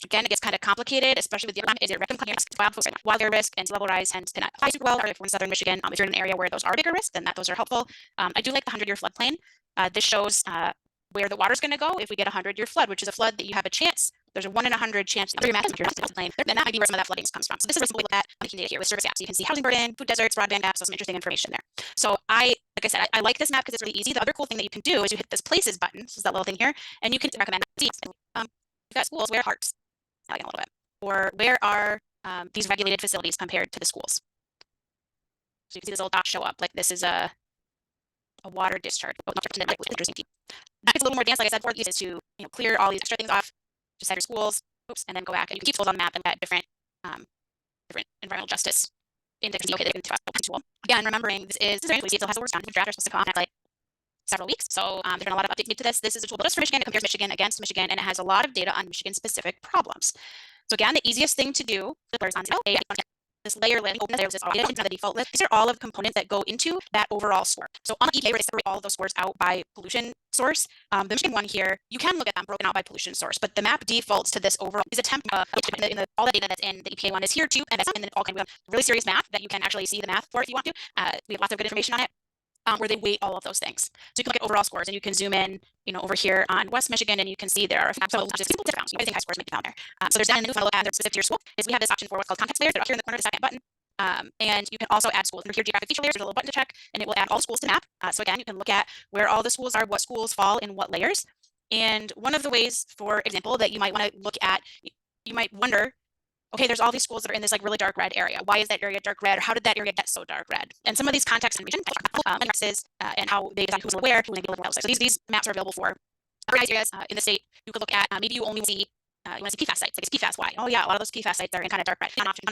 C: Again, it gets kind of complicated, especially with the is it rectum clearance, wildfire risk, and sea level rise hence cannot apply super well. Or if we're in southern Michigan, if you're in an area where those are bigger risks, then those are helpful. I do like the 100-year floodplain. This shows where the water's going to go if we get a 100-year flood, which is a flood that you have a chance. There's a 1 in 100 chance that your massive floodplain, and that might be where some of that flooding comes from. So this is what we look at making data here with service gaps. So you can see housing burden, food deserts, broadband gaps, so some interesting information there. So like I said, I like this map because it's really easy. The other cool thing that you can do is you hit this places button. This is that little thing here, and you can recommend you've got schools where parks, a little bit, or where are these regulated facilities compared to the schools. So you can see this little dot show up, like this is a water discharge. Interesting. It's a little more advanced, like I said, before, uses to clear all these extra things off, just have your schools, and then go back and you can keep schools on the map and at different environmental justice indexes located into a tool. Again, remembering this is it still has the words down. The draft are supposed to come out in like several weeks, so there's been a lot of updates made to this. This is a tool built for Michigan. It compares Michigan against Michigan, and it has a lot of data on Michigan-specific problems. So again, the easiest thing to do is on this layer list, open this the default list. These are all of the components that go into that overall score. So on the EGLE, where they separate all of those scores out by pollution source, the Michigan one here, you can look at them broken out by pollution source, but the map defaults to this overall is a temp all the data that's in the EPA one is here too, and then all kind of really serious math that you can actually see the math for if you want to. We have lots of good information on it. Where they weight all of those things. So you can look at overall scores and you can zoom in, over here on West Michigan, and you can see there are simple different. I think high scores might be found there. So there's that, and then if you want to look at their specific to your school, is we have this option for what's called context layers. They're up here in the corner of the second button. And you can also add schools. Under here, geographic feature layers, there's a little button to check, and it will add all schools to the map. So again, you can look at where all the schools are, what schools fall in what layers. And one of the ways, for example, that you might want to look at, you might wonder, okay, there's all these schools that are in this like really dark red area. Why is that area dark red? Or how did that area get so dark red? And some of these contexts and region and how they design who's where, who they live in. So these maps are available for areas in the state. You could look at maybe you only see you want to see PFAS sites. Like it's PFAS. Why? Oh yeah, a lot of those PFAS sites are in kind of dark red. Not often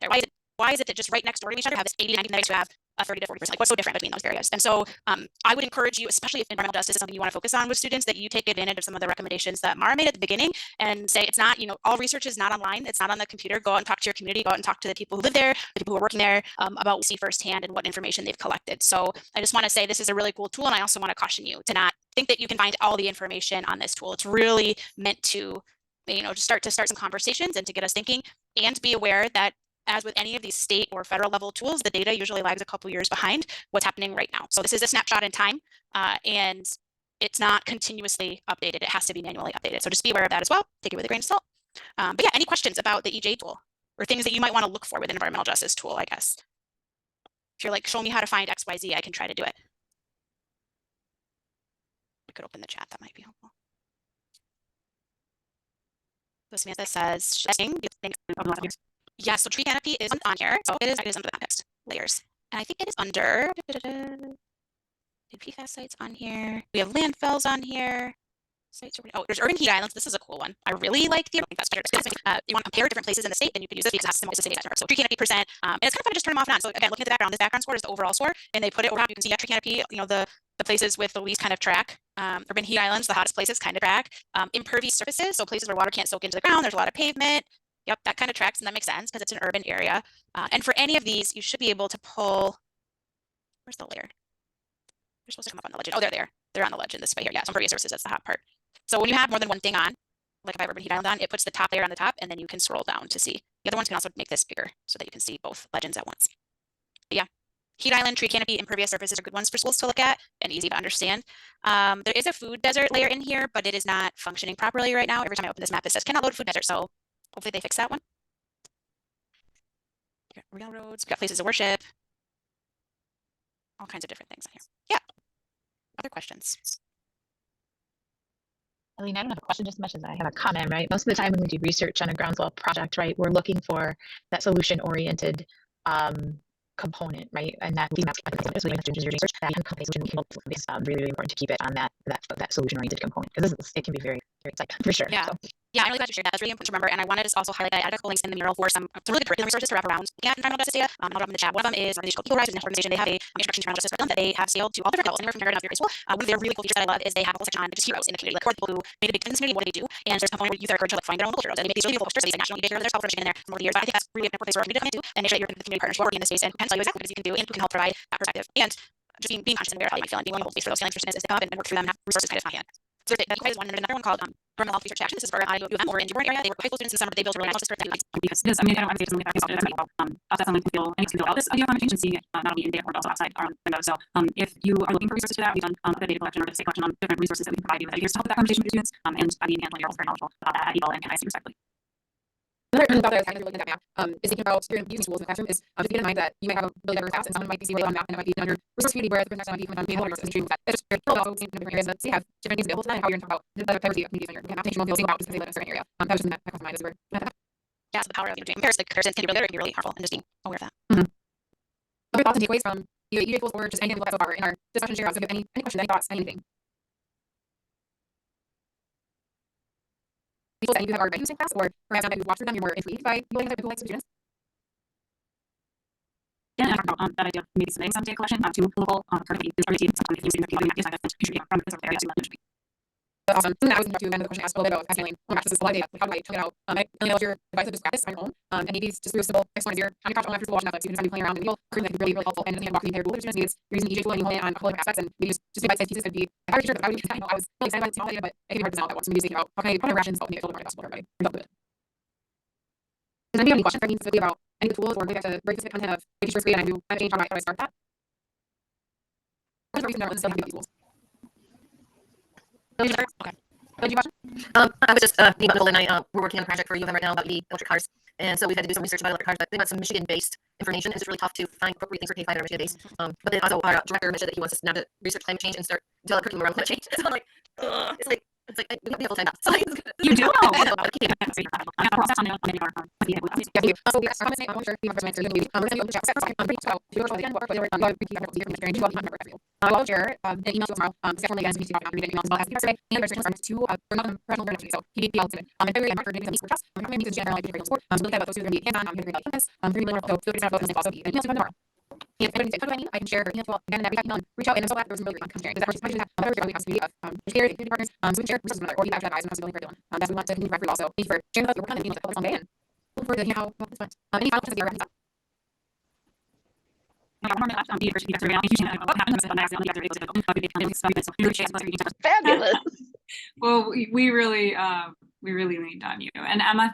C: there. Why is it that just right next door to each other have this 80 to 90 to have a 30 to 40%? Like what's so different between those areas? And so I would encourage you, especially if environmental justice is something you want to focus on with students, that you take advantage of some of the recommendations that Mara made at the beginning and say it's not, all research is not online. It's not on the computer. Go out and talk to your community. Go out and talk to the people who live there, the people who are working there about what you see firsthand and what information they've collected. So I just want to say this is a really cool tool. And I also want to caution you to not think that you can find all the information on this tool. It's really meant to, just start some conversations and to get us thinking, and be aware that as with any of these state or federal level tools, the data usually lags a couple years behind what's happening right now. So this is a snapshot in time, and it's not continuously updated. It has to be manually updated. So just be aware of that as well. Take it with a grain of salt. But yeah, any questions about the EJ tool or things that you might want to look for with an environmental justice tool, I guess. If you're like, show me how to find XYZ, I can try to do it. We could open the chat. That might be helpful. So Samantha says, yeah, so tree canopy is on here. So it is under the context layers. And I think it is under PFAS sites on here. We have landfills on here. Sites there's urban heat islands. This is a cool one. I really like the urban you want to compare different places in the state, then you can use this because it's the most city. So tree canopy percent. And it's kind of fun to just turn them off and on. So again, looking at the background, this background score is the overall score, and they put it over top. You can see tree canopy, the places with the least kind of track. Urban heat islands, the hottest places kind of track. Impervious surfaces, so places where water can't soak into the ground. There's a lot of pavement. Yep, that kind of tracks, and that makes sense because it's an urban area. And for any of these, you should be able to pull. Where's the layer? They're supposed to come up on the legend. Oh, they're on the legend this way here. Yeah, so impervious surfaces, that's the hot part. So when you have more than one thing on, like if I have urban heat island on, it puts the top layer on the top, and then you can scroll down to see. The other ones can also make this bigger so that you can see both legends at once. But yeah, heat island, tree canopy, impervious surfaces are good ones for schools to look at and easy to understand. There is a food desert layer in here, but it is not functioning properly right now. Every time I open this map, it says cannot load food desert. So hopefully they fix that one. We got railroads, we got places of worship, all kinds of different things on here. Yeah. Other questions?
H: Eileen, I don't have a question just as much as I have a comment, right? Most of the time when we do research on a Groundswell project, right, we're looking for that solution-oriented component, right? And that these maps is really research that is really, really important to keep it on that solution-oriented component, because it can be very, very exciting for sure.
C: Yeah.
H: So.
C: Yeah, I'm really glad you shared that. That's really important to remember. And I wanted to also highlight that I added a couple links in the mural for some really good curriculum resources to wrap around environmental justice data. I'll drop in the chat. One of them is an organization called EGLE, an organization. They have a introduction to environmental justice curriculum that they have scaled to all different levels, anywhere from kindergarten up to grade school. One of their really cool features that I love is they have a whole section on just heroes in the community, like people who made a big difference in the community, what do they do? And there's a component where youth are encouraged to find their own local heroes. And they make these really cool posters, these national big heroes that are from Michigan in there for more years. But I think that's really an important place for our community to come into and make sure that you're in the community partners who are working in this space and who can tell you exactly what you can do and who can help provide that perspective. And just being conscious and aware of how you feel and being willing to hold space for those feelings for students as they come up and work through them and have resources kind of on hand. So that is one, and there's another one called Environmental Research Action. This is for IUM over in Dearborn area. They work with high school students in summer. They built a really nice system
B: because this, I don't want to say something about outside someone can feel any feel about this idea of climate change and seeing it not only in data but also outside our window. So if you are looking for resources to that, we've done a data collection or a collection on different resources that we can provide you with ideas to help with that conversation with your students. And Eileen and you're also very knowledgeable about that at EGLE, and can I see respectfully.
A: Another thing about that is looking at that map is thinking about student using tools in the classroom is to keep in mind that you might have a really diverse class and someone might be seeing on map and it might be under resource community, whereas the person next one might be on resources and that. It's just also seeing different areas that have different things available to them and how you're going to talk about the diversity of communities in your map. You'll feel about just because they live in a certain area. That was just that comes to mind as we're
C: yeah, so the power of doing comparisons can be really powerful and just being aware of that.
A: Other thoughts and takeaways from EJ tools or just anything we looked at so far in our discussion? Share out. So if you have any questions, any thoughts, anything. these tools that you have already used in class, or perhaps now that you've watched through them, you're more intrigued by utilizing the tools for students?
B: Yeah, and I talked about that idea of maybe submitting some data collection to local authority sometimes using the people that contribute from this area to manage.
A: That's awesome. Something that I was into, and the question I asked a little bit about, Eileen, oh my gosh, this is a lot of data. Like, how do I chunk it out? I know your device of just practice on your own. And maybe it's just through a simple exercise here. On your couch, after watching Netflix, you can just be playing around, and you'll that can be really, really helpful. And it doesn't have to walk the entire tool. There's just needs you're using the EGLE tool and you hold it on a whole different aspects, and we just do bite-sized pieces. Could be a hard teacher, but I would I know I was really excited about it, small data, but it can be hard to know that one. So maybe thinking about how can I rations help make it a little more accessible for everybody. Or help do it. Does anybody have any questions for me specifically about any of the tools, or maybe I have to break specific content of making sure it's free and I do change how I start that? What is the reason that still have these tools? Okay. What did you watch?
I: I was just Nicole and I we're working on a project for U of M right now about EV electric cars, and so we've had to do some research about electric cars. But they want some Michigan-based information, and it's really tough to find appropriate things for K-5 that are Michigan-based. But then also our director mentioned that he wants us now to research climate change and start develop curriculum around climate change. So I'm like, it's like we have the whole time. So
B: You do?
A: So we are commenting on sure we have presented maybe we're going to chat so I'm pretty so you go to the end what they were on the experience well number for you. I'll share an email tomorrow definitely guys we talk about reading emails as well as yesterday and registrations are to bring up professional learning so he did the ultimate in February and March we're doing some workshops I'm going to general like support so look at those two are going to be hands on I'm going to read about campus I'm going to learn so feel free to focus also be an email to tomorrow. And if anything, I can share her email to again and email reach out and I'm so glad there was some really great content sharing. Because that was just another really awesome community of educators, partners, so we can share resources with another or you actually advise and also building curriculum. That we want to continue to for you also. Thank you for sharing with us your work on and being with us all day and look forward to hearing how this went. Any final questions that you're wrapping up?
F: Fabulous.
B: Well, we really leaned on you. And Emma, thank